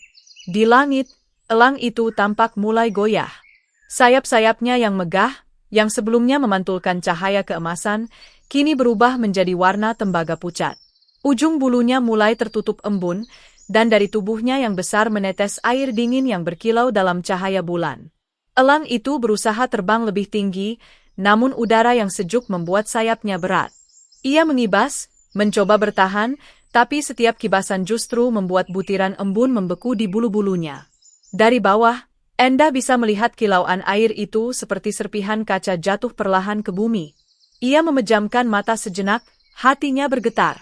Di langit, elang itu tampak mulai goyah. Sayap-sayapnya yang megah, yang sebelumnya memantulkan cahaya keemasan, kini berubah menjadi warna tembaga pucat. Ujung bulunya mulai tertutup embun, dan dari tubuhnya yang besar menetes air dingin yang berkilau dalam cahaya bulan. Elang itu berusaha terbang lebih tinggi, namun udara yang sejuk membuat sayapnya berat. Ia mengibas, mencoba bertahan, tapi setiap kibasan justru membuat butiran embun membeku di bulu-bulunya. Dari bawah, Endah bisa melihat kilauan air itu seperti serpihan kaca jatuh perlahan ke bumi. Ia memejamkan mata sejenak, hatinya bergetar.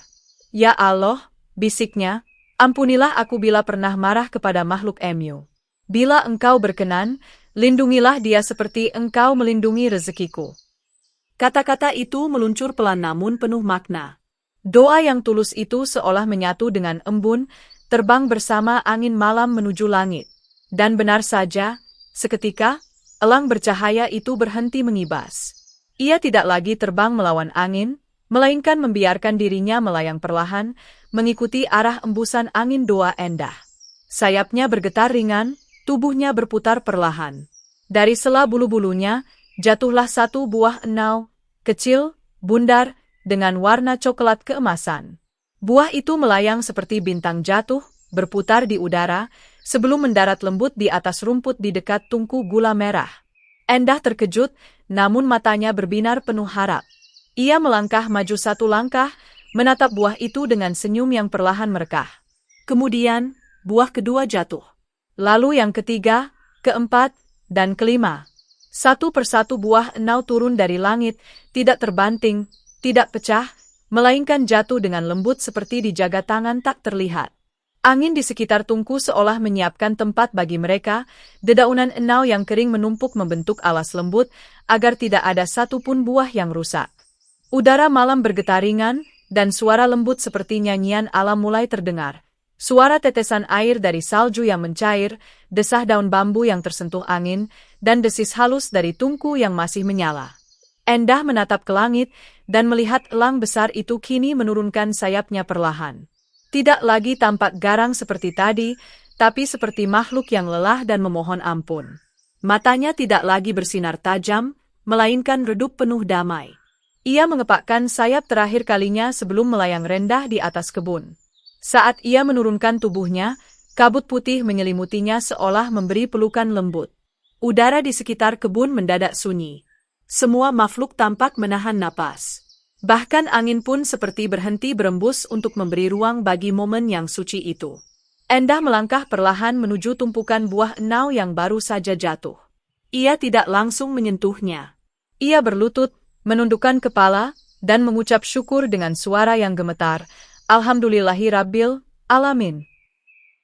Ya Allah, bisiknya, ampunilah aku bila pernah marah kepada makhluk Mu. Bila Engkau berkenan, lindungilah dia seperti Engkau melindungi rezekiku. Kata-kata itu meluncur pelan namun penuh makna. Doa yang tulus itu seolah menyatu dengan embun, terbang bersama angin malam menuju langit. Dan benar saja, seketika, elang bercahaya itu berhenti mengibas. Ia tidak lagi terbang melawan angin, melainkan membiarkan dirinya melayang perlahan, mengikuti arah embusan angin doa Endah. Sayapnya bergetar ringan, tubuhnya berputar perlahan. Dari sela bulu-bulunya, jatuhlah satu buah enau, kecil, bundar, dengan warna coklat keemasan. Buah itu melayang seperti bintang jatuh, berputar di udara, sebelum mendarat lembut di atas rumput di dekat tungku gula merah. Endah terkejut, namun matanya berbinar penuh harap. Ia melangkah maju satu langkah, menatap buah itu dengan senyum yang perlahan merekah. Kemudian, buah kedua jatuh. Lalu yang ketiga, keempat, dan kelima. Satu persatu buah enau turun dari langit, tidak terbanting, tidak pecah, melainkan jatuh dengan lembut seperti dijaga tangan tak terlihat. Angin di sekitar tungku seolah menyiapkan tempat bagi mereka, dedaunan enau yang kering menumpuk membentuk alas lembut, agar tidak ada satupun buah yang rusak. Udara malam bergetar ringan, dan suara lembut seperti nyanyian alam mulai terdengar. Suara tetesan air dari salju yang mencair, desah daun bambu yang tersentuh angin, dan desis halus dari tungku yang masih menyala. Endah menatap ke langit, dan melihat elang besar itu kini menurunkan sayapnya perlahan. Tidak lagi tampak garang seperti tadi, tapi seperti makhluk yang lelah dan memohon ampun. Matanya tidak lagi bersinar tajam, melainkan redup penuh damai. Ia mengepakkan sayap terakhir kalinya sebelum melayang rendah di atas kebun. Saat ia menurunkan tubuhnya, kabut putih menyelimutinya seolah memberi pelukan lembut. Udara di sekitar kebun mendadak sunyi. Semua makhluk tampak menahan napas. Bahkan angin pun seperti berhenti berembus untuk memberi ruang bagi momen yang suci itu. Endah melangkah perlahan menuju tumpukan buah enau yang baru saja jatuh. Ia tidak langsung menyentuhnya. Ia berlutut, menundukkan kepala, dan mengucap syukur dengan suara yang gemetar, Alhamdulillahirabbil alamin.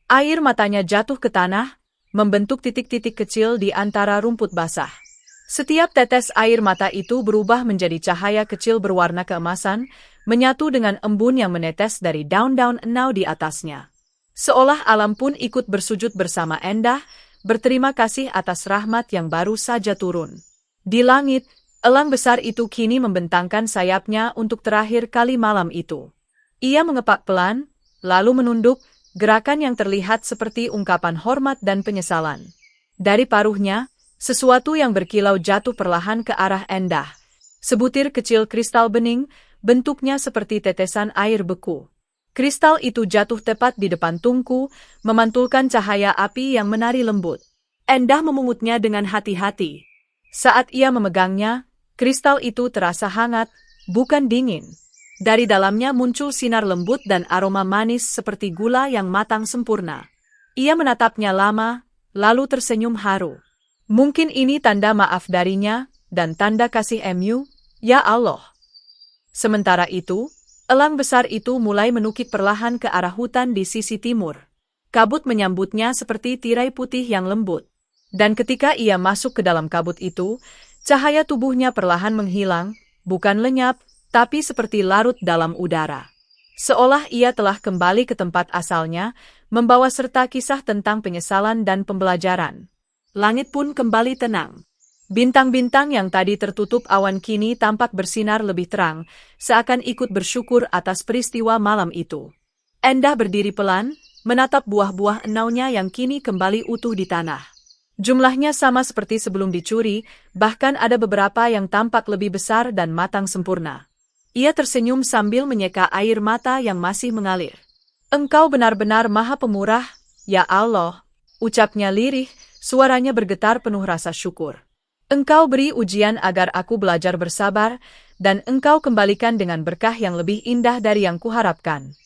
Air matanya jatuh ke tanah, membentuk titik-titik kecil di antara rumput basah. Setiap tetes air mata itu berubah menjadi cahaya kecil berwarna keemasan, menyatu dengan embun yang menetes dari daun-daun enau di atasnya. Seolah alam pun ikut bersujud bersama Endah, berterima kasih atas rahmat yang baru saja turun. Di langit, elang besar itu kini membentangkan sayapnya untuk terakhir kali malam itu. Ia mengepak pelan, lalu menunduk, gerakan yang terlihat seperti ungkapan hormat dan penyesalan. Dari paruhnya, sesuatu yang berkilau jatuh perlahan ke arah Endah. Sebutir kecil kristal bening, bentuknya seperti tetesan air beku. Kristal itu jatuh tepat di depan tungku, memantulkan cahaya api yang menari lembut. Endah memungutnya dengan hati-hati. Saat ia memegangnya, kristal itu terasa hangat, bukan dingin. Dari dalamnya muncul sinar lembut dan aroma manis seperti gula yang matang sempurna. Ia menatapnya lama, lalu tersenyum haru. Mungkin ini tanda maaf darinya, dan tanda kasih Mu, ya Allah. Sementara itu, elang besar itu mulai menukik perlahan ke arah hutan di sisi timur. Kabut menyambutnya seperti tirai putih yang lembut. Dan ketika ia masuk ke dalam kabut itu, cahaya tubuhnya perlahan menghilang, bukan lenyap, tapi seperti larut dalam udara. Seolah ia telah kembali ke tempat asalnya, membawa serta kisah tentang penyesalan dan pembelajaran. Langit pun kembali tenang. Bintang-bintang yang tadi tertutup awan kini tampak bersinar lebih terang, seakan ikut bersyukur atas peristiwa malam itu. Endah berdiri pelan, menatap buah-buah enaunya yang kini kembali utuh di tanah. Jumlahnya sama seperti sebelum dicuri, bahkan ada beberapa yang tampak lebih besar dan matang sempurna. Ia tersenyum sambil menyeka air mata yang masih mengalir. Engkau benar-benar Maha Pemurah, ya Allah, ucapnya lirih, suaranya bergetar penuh rasa syukur. Engkau beri ujian agar aku belajar bersabar, dan engkau kembalikan dengan berkah yang lebih indah dari yang kuharapkan.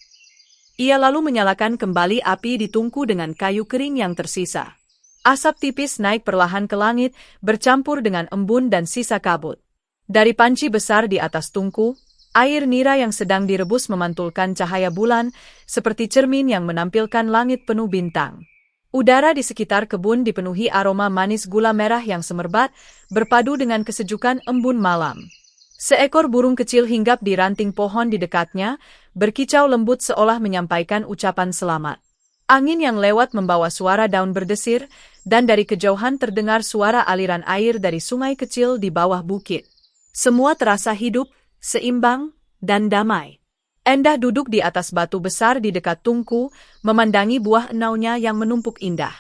Ia lalu menyalakan kembali api di tungku dengan kayu kering yang tersisa. Asap tipis naik perlahan ke langit, bercampur dengan embun dan sisa kabut. Dari panci besar di atas tungku, air nira yang sedang direbus memantulkan cahaya bulan, seperti cermin yang menampilkan langit penuh bintang. Udara di sekitar kebun dipenuhi aroma manis gula merah yang semerbak, berpadu dengan kesejukan embun malam. Seekor burung kecil hinggap di ranting pohon di dekatnya, berkicau lembut seolah menyampaikan ucapan selamat. Angin yang lewat membawa suara daun berdesir, dan dari kejauhan terdengar suara aliran air dari sungai kecil di bawah bukit. Semua terasa hidup, seimbang, dan damai. Endah duduk di atas batu besar di dekat tungku, memandangi buah enaunya yang menumpuk indah.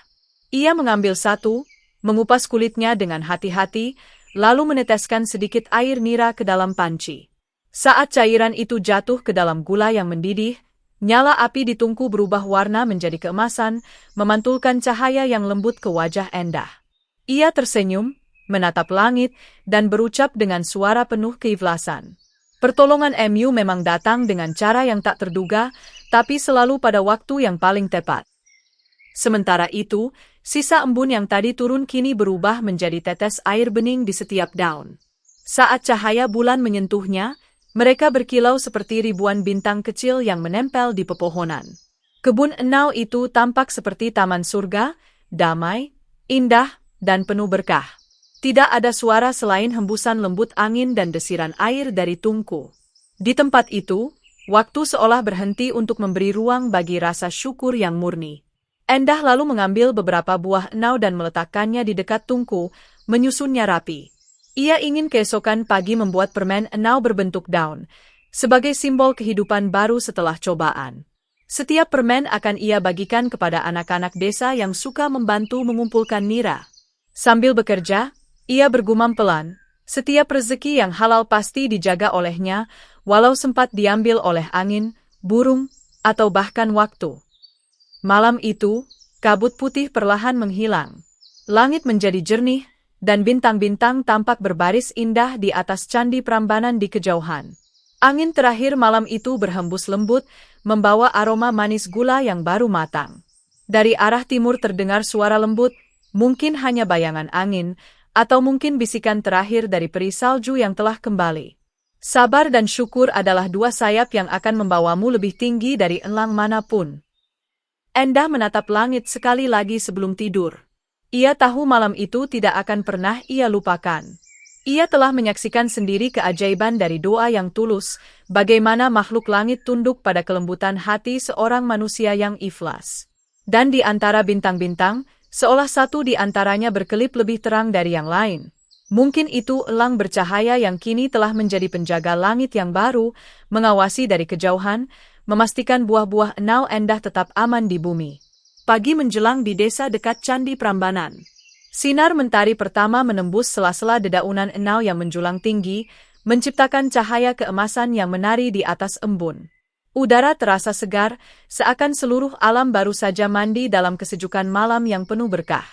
Ia mengambil satu, mengupas kulitnya dengan hati-hati, lalu meneteskan sedikit air nira ke dalam panci. Saat cairan itu jatuh ke dalam gula yang mendidih, nyala api di tungku berubah warna menjadi keemasan, memantulkan cahaya yang lembut ke wajah Endah. Ia tersenyum, menatap langit, dan berucap dengan suara penuh keikhlasan. Pertolongan Mu memang datang dengan cara yang tak terduga, tapi selalu pada waktu yang paling tepat. Sementara itu, sisa embun yang tadi turun kini berubah menjadi tetes air bening di setiap daun. Saat cahaya bulan menyentuhnya, mereka berkilau seperti ribuan bintang kecil yang menempel di pepohonan. Kebun enau itu tampak seperti taman surga, damai, indah, dan penuh berkah. Tidak ada suara selain hembusan lembut angin dan desiran air dari tungku. Di tempat itu, waktu seolah berhenti untuk memberi ruang bagi rasa syukur yang murni. Endah lalu mengambil beberapa buah enau dan meletakkannya di dekat tungku, menyusunnya rapi. Ia ingin keesokan pagi membuat permen enau berbentuk daun, sebagai simbol kehidupan baru setelah cobaan. Setiap permen akan ia bagikan kepada anak-anak desa yang suka membantu mengumpulkan nira. Sambil bekerja, ia bergumam pelan, setiap rezeki yang halal pasti dijaga olehnya, walau sempat diambil oleh angin, burung, atau bahkan waktu. Malam itu, kabut putih perlahan menghilang. Langit menjadi jernih, dan bintang-bintang tampak berbaris indah di atas candi Prambanan di kejauhan. Angin terakhir malam itu berhembus lembut, membawa aroma manis gula yang baru matang. Dari arah timur terdengar suara lembut, mungkin hanya bayangan angin, atau mungkin bisikan terakhir dari peri salju yang telah kembali. Sabar dan syukur adalah dua sayap yang akan membawamu lebih tinggi dari elang manapun. Endah menatap langit sekali lagi sebelum tidur. Ia tahu malam itu tidak akan pernah ia lupakan. Ia telah menyaksikan sendiri keajaiban dari doa yang tulus, bagaimana makhluk langit tunduk pada kelembutan hati seorang manusia yang ikhlas. Dan di antara bintang-bintang, seolah satu di antaranya berkelip lebih terang dari yang lain. Mungkin itu elang bercahaya yang kini telah menjadi penjaga langit yang baru, mengawasi dari kejauhan, memastikan buah-buah enau Endah tetap aman di bumi. Pagi menjelang di desa dekat Candi Prambanan. Sinar mentari pertama menembus sela-sela dedaunan enau yang menjulang tinggi, menciptakan cahaya keemasan yang menari di atas embun. Udara terasa segar, seakan seluruh alam baru saja mandi dalam kesejukan malam yang penuh berkah.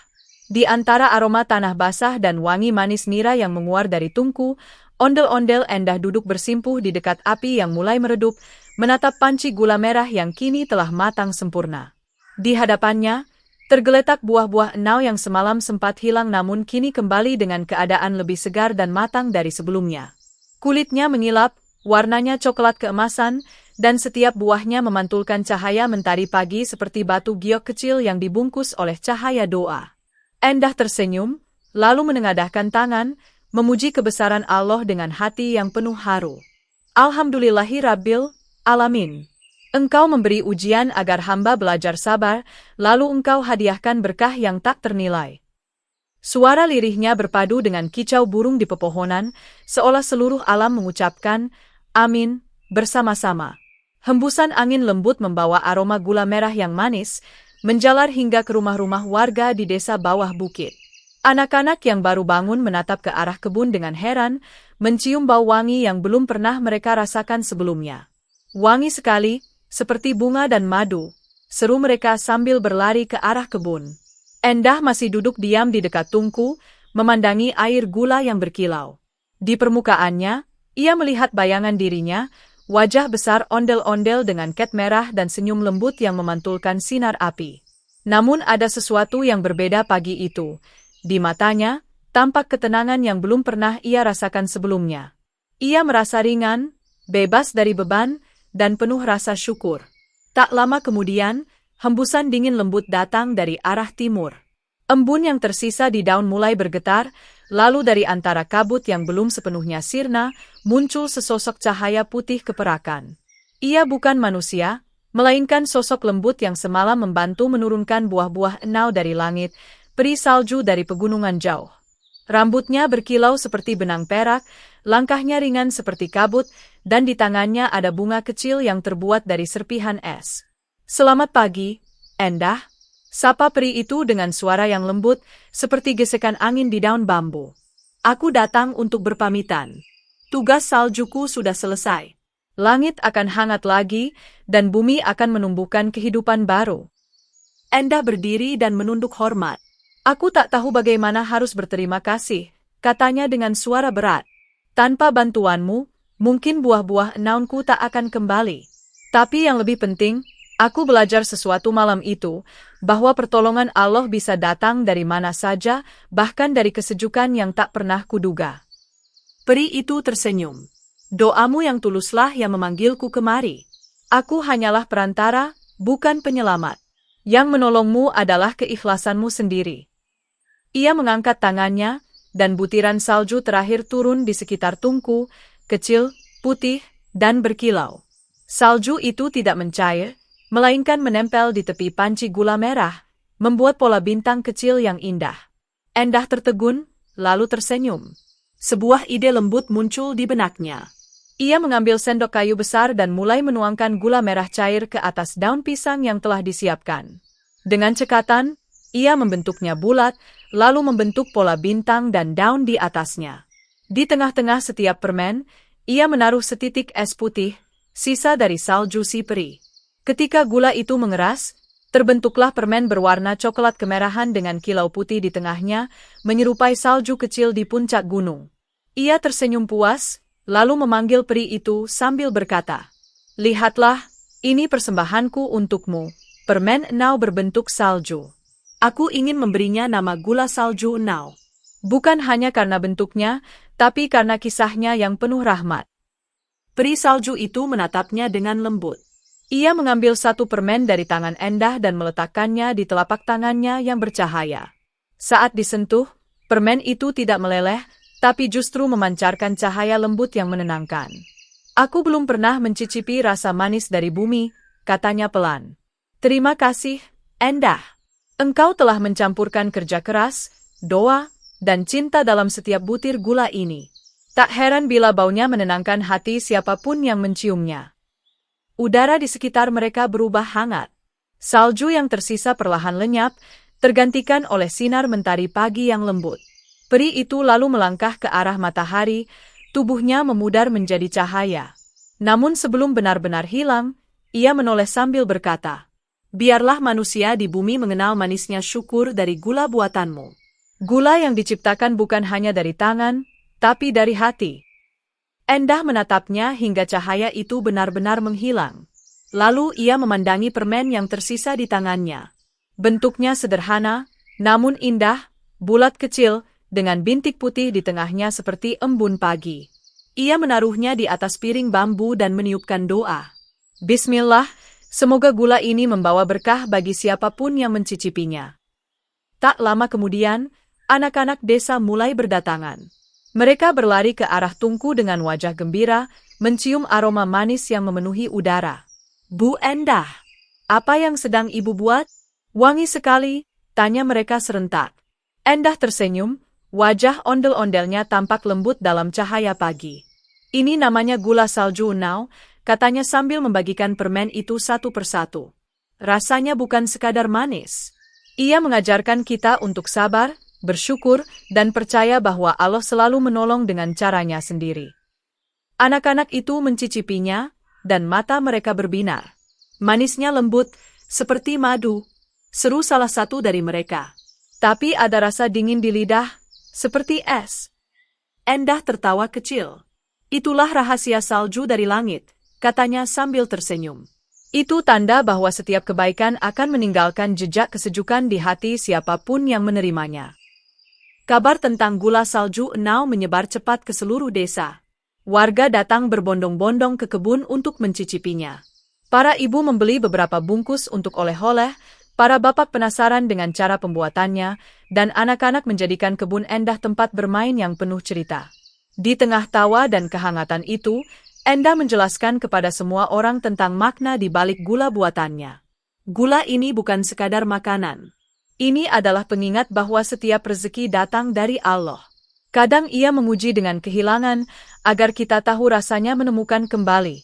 Di antara aroma tanah basah dan wangi manis nira yang menguar dari tungku, ondel-ondel Endah duduk bersimpuh di dekat api yang mulai meredup, menatap panci gula merah yang kini telah matang sempurna. Di hadapannya, tergeletak buah-buah enau yang semalam sempat hilang namun kini kembali dengan keadaan lebih segar dan matang dari sebelumnya. Kulitnya mengilap, warnanya coklat keemasan, dan setiap buahnya memantulkan cahaya mentari pagi seperti batu giok kecil yang dibungkus oleh cahaya doa. Endah tersenyum, lalu menengadahkan tangan, memuji kebesaran Allah dengan hati yang penuh haru. Alhamdulillahirabbil alamin. Engkau memberi ujian agar hamba belajar sabar, lalu engkau hadiahkan berkah yang tak ternilai. Suara lirihnya berpadu dengan kicau burung di pepohonan, seolah seluruh alam mengucapkan, amin, bersama-sama. Hembusan angin lembut membawa aroma gula merah yang manis, menjalar hingga ke rumah-rumah warga di desa bawah bukit. Anak-anak yang baru bangun menatap ke arah kebun dengan heran, mencium bau wangi yang belum pernah mereka rasakan sebelumnya. Wangi sekali, seperti bunga dan madu, seru mereka sambil berlari ke arah kebun. Endah masih duduk diam di dekat tungku, memandangi air gula yang berkilau. Di permukaannya, ia melihat bayangan dirinya, wajah besar ondel-ondel dengan ket merah dan senyum lembut yang memantulkan sinar api. Namun ada sesuatu yang berbeda pagi itu. Di matanya, tampak ketenangan yang belum pernah ia rasakan sebelumnya. Ia merasa ringan, bebas dari beban, dan penuh rasa syukur. Tak lama kemudian, hembusan dingin lembut datang dari arah timur. Embun yang tersisa di daun mulai bergetar, lalu dari antara kabut yang belum sepenuhnya sirna, muncul sesosok cahaya putih keperakan. Ia bukan manusia, melainkan sosok lembut yang semalam membantu menurunkan buah-buah enau dari langit, peri salju dari pegunungan jauh. Rambutnya berkilau seperti benang perak, langkahnya ringan seperti kabut, dan di tangannya ada bunga kecil yang terbuat dari serpihan es. "Selamat pagi, Endah," sapa peri itu dengan suara yang lembut, seperti gesekan angin di daun bambu. "Aku datang untuk berpamitan. Tugas saljuku sudah selesai. Langit akan hangat lagi, dan bumi akan menumbuhkan kehidupan baru." Endah berdiri dan menunduk hormat. "Aku tak tahu bagaimana harus berterima kasih," katanya dengan suara berat. "Tanpa bantuanmu, mungkin buah-buah enaunku tak akan kembali. Tapi yang lebih penting, aku belajar sesuatu malam itu, bahwa pertolongan Allah bisa datang dari mana saja, bahkan dari kesejukan yang tak pernah kuduga." Peri itu tersenyum. "Doamu yang tuluslah yang memanggilku kemari. Aku hanyalah perantara, bukan penyelamat. Yang menolongmu adalah keikhlasanmu sendiri." Ia mengangkat tangannya, dan butiran salju terakhir turun di sekitar tungku, kecil, putih, dan berkilau. Salju itu tidak mencair, melainkan menempel di tepi panci gula merah, membuat pola bintang kecil yang indah. Endah tertegun, lalu tersenyum. Sebuah ide lembut muncul di benaknya. Ia mengambil sendok kayu besar dan mulai menuangkan gula merah cair ke atas daun pisang yang telah disiapkan. Dengan cekatan, ia membentuknya bulat, lalu membentuk pola bintang dan daun di atasnya. Di tengah-tengah setiap permen, ia menaruh setitik es putih, sisa dari salju si peri. Ketika gula itu mengeras, terbentuklah permen berwarna coklat kemerahan dengan kilau putih di tengahnya, menyerupai salju kecil di puncak gunung. Ia tersenyum puas, lalu memanggil peri itu sambil berkata, "Lihatlah, ini persembahanku untukmu, permen enau berbentuk salju. Aku ingin memberinya nama gula salju enau. Bukan hanya karena bentuknya, tapi karena kisahnya yang penuh rahmat." Peri salju itu menatapnya dengan lembut. Ia mengambil satu permen dari tangan Endah dan meletakkannya di telapak tangannya yang bercahaya. Saat disentuh, permen itu tidak meleleh, tapi justru memancarkan cahaya lembut yang menenangkan. "Aku belum pernah mencicipi rasa manis dari bumi," katanya pelan. "Terima kasih, Endah. Engkau telah mencampurkan kerja keras, doa, dan cinta dalam setiap butir gula ini. Tak heran bila baunya menenangkan hati siapapun yang menciumnya." Udara di sekitar mereka berubah hangat. Salju yang tersisa perlahan lenyap, tergantikan oleh sinar mentari pagi yang lembut. Peri itu lalu melangkah ke arah matahari, tubuhnya memudar menjadi cahaya. Namun sebelum benar-benar hilang, ia menoleh sambil berkata, "Biarlah manusia di bumi mengenal manisnya syukur dari gula buatanmu. Gula yang diciptakan bukan hanya dari tangan, tapi dari hati." Endah menatapnya hingga cahaya itu benar-benar menghilang. Lalu ia memandangi permen yang tersisa di tangannya. Bentuknya sederhana, namun indah, bulat kecil, dengan bintik putih di tengahnya seperti embun pagi. Ia menaruhnya di atas piring bambu dan meniupkan doa. "Bismillah, semoga gula ini membawa berkah bagi siapapun yang mencicipinya." Tak lama kemudian, anak-anak desa mulai berdatangan. Mereka berlari ke arah tungku dengan wajah gembira, mencium aroma manis yang memenuhi udara. "Bu Endah, apa yang sedang ibu buat? Wangi sekali," tanya mereka serentak. Endah tersenyum, wajah ondel-ondelnya tampak lembut dalam cahaya pagi. "Ini namanya gula salju enau, katanya sambil membagikan permen itu satu persatu. Rasanya bukan sekadar manis. Ia mengajarkan kita untuk sabar, bersyukur, dan percaya bahwa Allah selalu menolong dengan caranya sendiri. Anak-anak itu mencicipinya, dan mata mereka berbinar. Manisnya lembut, seperti madu, seru salah satu dari mereka. Tapi ada rasa dingin di lidah, seperti es. Endah tertawa kecil. Itulah rahasia salju dari langit, katanya sambil tersenyum. Itu tanda bahwa setiap kebaikan akan meninggalkan jejak kesejukan di hati siapapun yang menerimanya. Kabar tentang gula salju Enau menyebar cepat ke seluruh desa. Warga datang berbondong-bondong ke kebun untuk mencicipinya. Para ibu membeli beberapa bungkus untuk oleh-oleh, para bapak penasaran dengan cara pembuatannya, dan anak-anak menjadikan kebun Endah tempat bermain yang penuh cerita. Di tengah tawa dan kehangatan itu, Endah menjelaskan kepada semua orang tentang makna di balik gula buatannya. Gula ini bukan sekadar makanan. Ini adalah pengingat bahwa setiap rezeki datang dari Allah. Kadang ia menguji dengan kehilangan, agar kita tahu rasanya menemukan kembali.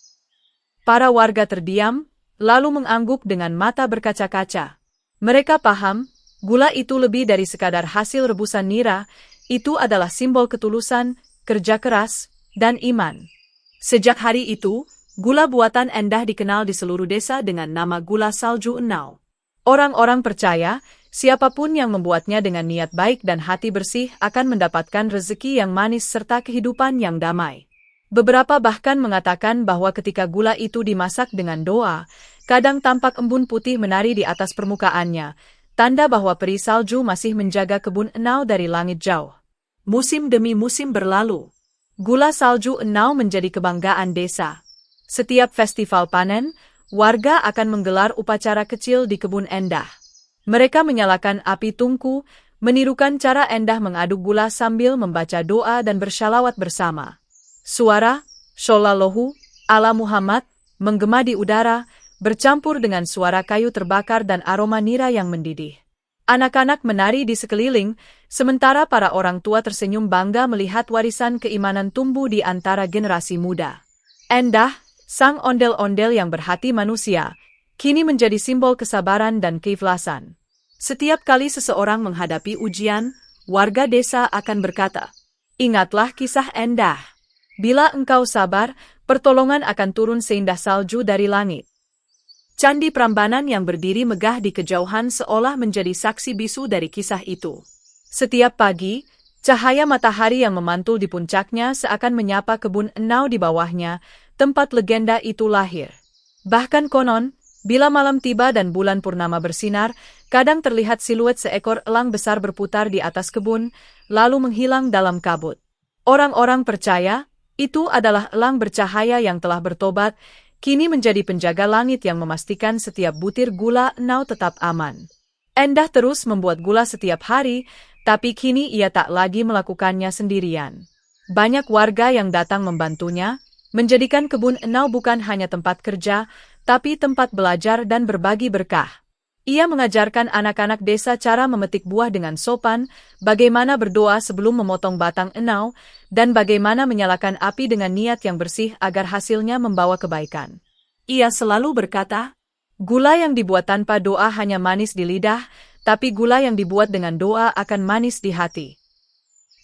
Para warga terdiam, lalu mengangguk dengan mata berkaca-kaca. Mereka paham, gula itu lebih dari sekadar hasil rebusan nira, itu adalah simbol ketulusan, kerja keras, dan iman. Sejak hari itu, gula buatan Endah dikenal di seluruh desa dengan nama gula salju Enau. Orang-orang percaya, siapapun yang membuatnya dengan niat baik dan hati bersih akan mendapatkan rezeki yang manis serta kehidupan yang damai. Beberapa bahkan mengatakan bahwa ketika gula itu dimasak dengan doa, kadang tampak embun putih menari di atas permukaannya, tanda bahwa peri salju masih menjaga kebun Enau dari langit jauh. Musim demi musim berlalu. Gula salju Enau menjadi kebanggaan desa. Setiap festival panen, warga akan menggelar upacara kecil di kebun Endah. Mereka menyalakan api tungku, menirukan cara Endah mengaduk gula sambil membaca doa dan bersyalawat bersama. Suara, Shollallahu ala Muhammad, menggema di udara, bercampur dengan suara kayu terbakar dan aroma nira yang mendidih. Anak-anak menari di sekeliling, sementara para orang tua tersenyum bangga melihat warisan keimanan tumbuh di antara generasi muda. Endah, sang ondel-ondel yang berhati manusia, kini menjadi simbol kesabaran dan keikhlasan. Setiap kali seseorang menghadapi ujian, warga desa akan berkata, "Ingatlah kisah Endah. Bila engkau sabar, pertolongan akan turun seindah salju dari langit." Candi Prambanan yang berdiri megah di kejauhan seolah menjadi saksi bisu dari kisah itu. Setiap pagi, cahaya matahari yang memantul di puncaknya seakan menyapa kebun Enau di bawahnya, tempat legenda itu lahir. Bahkan konon, bila malam tiba dan bulan purnama bersinar, kadang terlihat siluet seekor elang besar berputar di atas kebun, lalu menghilang dalam kabut. Orang-orang percaya, itu adalah elang bercahaya yang telah bertobat, kini menjadi penjaga langit yang memastikan setiap butir gula Enau tetap aman. Endah terus membuat gula setiap hari, tapi kini ia tak lagi melakukannya sendirian. Banyak warga yang datang membantunya, menjadikan kebun Enau bukan hanya tempat kerja, tapi tempat belajar dan berbagi berkah. Ia mengajarkan anak-anak desa cara memetik buah dengan sopan, bagaimana berdoa sebelum memotong batang Enau, dan bagaimana menyalakan api dengan niat yang bersih agar hasilnya membawa kebaikan. Ia selalu berkata, "Gula yang dibuat tanpa doa hanya manis di lidah, tapi gula yang dibuat dengan doa akan manis di hati."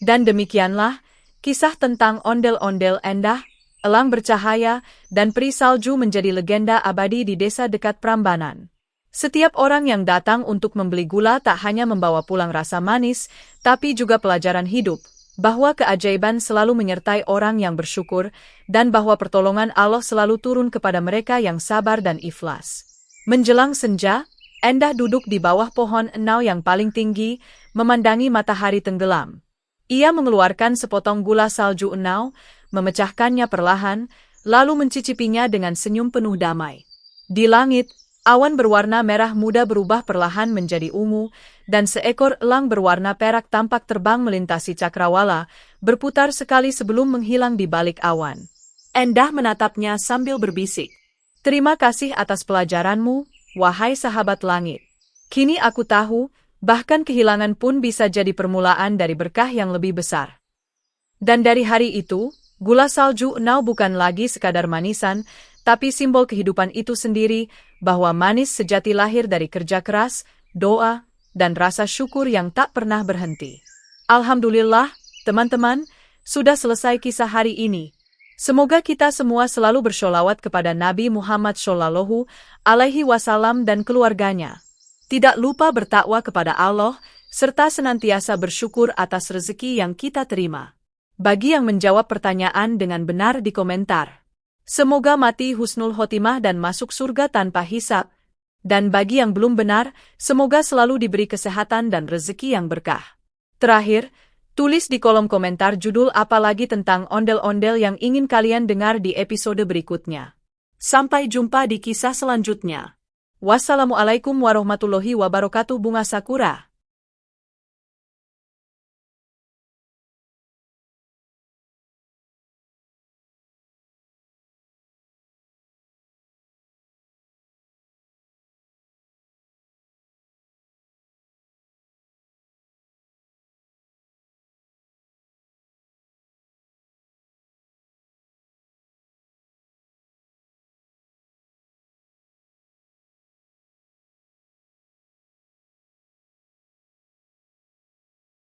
Dan demikianlah, kisah tentang ondel-ondel Endah, elang bercahaya, dan peri salju menjadi legenda abadi di desa dekat Prambanan. Setiap orang yang datang untuk membeli gula tak hanya membawa pulang rasa manis, tapi juga pelajaran hidup, bahwa keajaiban selalu menyertai orang yang bersyukur, dan bahwa pertolongan Allah selalu turun kepada mereka yang sabar dan ikhlas. Menjelang senja, Endah duduk di bawah pohon Enau yang paling tinggi, memandangi matahari tenggelam. Ia mengeluarkan sepotong gula salju Enau, memecahkannya perlahan, lalu mencicipinya dengan senyum penuh damai. Di langit, awan berwarna merah muda berubah perlahan menjadi ungu, dan seekor elang berwarna perak tampak terbang melintasi cakrawala, berputar sekali sebelum menghilang di balik awan. Endah menatapnya sambil berbisik, "Terima kasih atas pelajaranmu, wahai sahabat langit. Kini aku tahu, bahkan kehilangan pun bisa jadi permulaan dari berkah yang lebih besar." Dan dari hari itu, gula salju Enau bukan lagi sekadar manisan, Tapi simbol kehidupan itu sendiri, bahwa manis sejati lahir dari kerja keras, doa, dan rasa syukur yang tak pernah berhenti. Alhamdulillah, teman-teman, sudah selesai kisah hari ini. Semoga kita semua selalu bersholawat kepada Nabi Muhammad Shallallahu Alaihi Wasallam dan keluarganya. Tidak lupa bertakwa kepada Allah, serta senantiasa bersyukur atas rezeki yang kita terima. Bagi yang menjawab pertanyaan dengan benar di komentar, semoga mati husnul khotimah dan masuk surga tanpa hisab. Dan bagi yang belum benar, semoga selalu diberi kesehatan dan rezeki yang berkah. Terakhir, tulis di kolom komentar judul apa lagi tentang ondel-ondel yang ingin kalian dengar di episode berikutnya. Sampai jumpa di kisah selanjutnya. Wassalamualaikum warahmatullahi wabarakatuh. Bunga Sakura.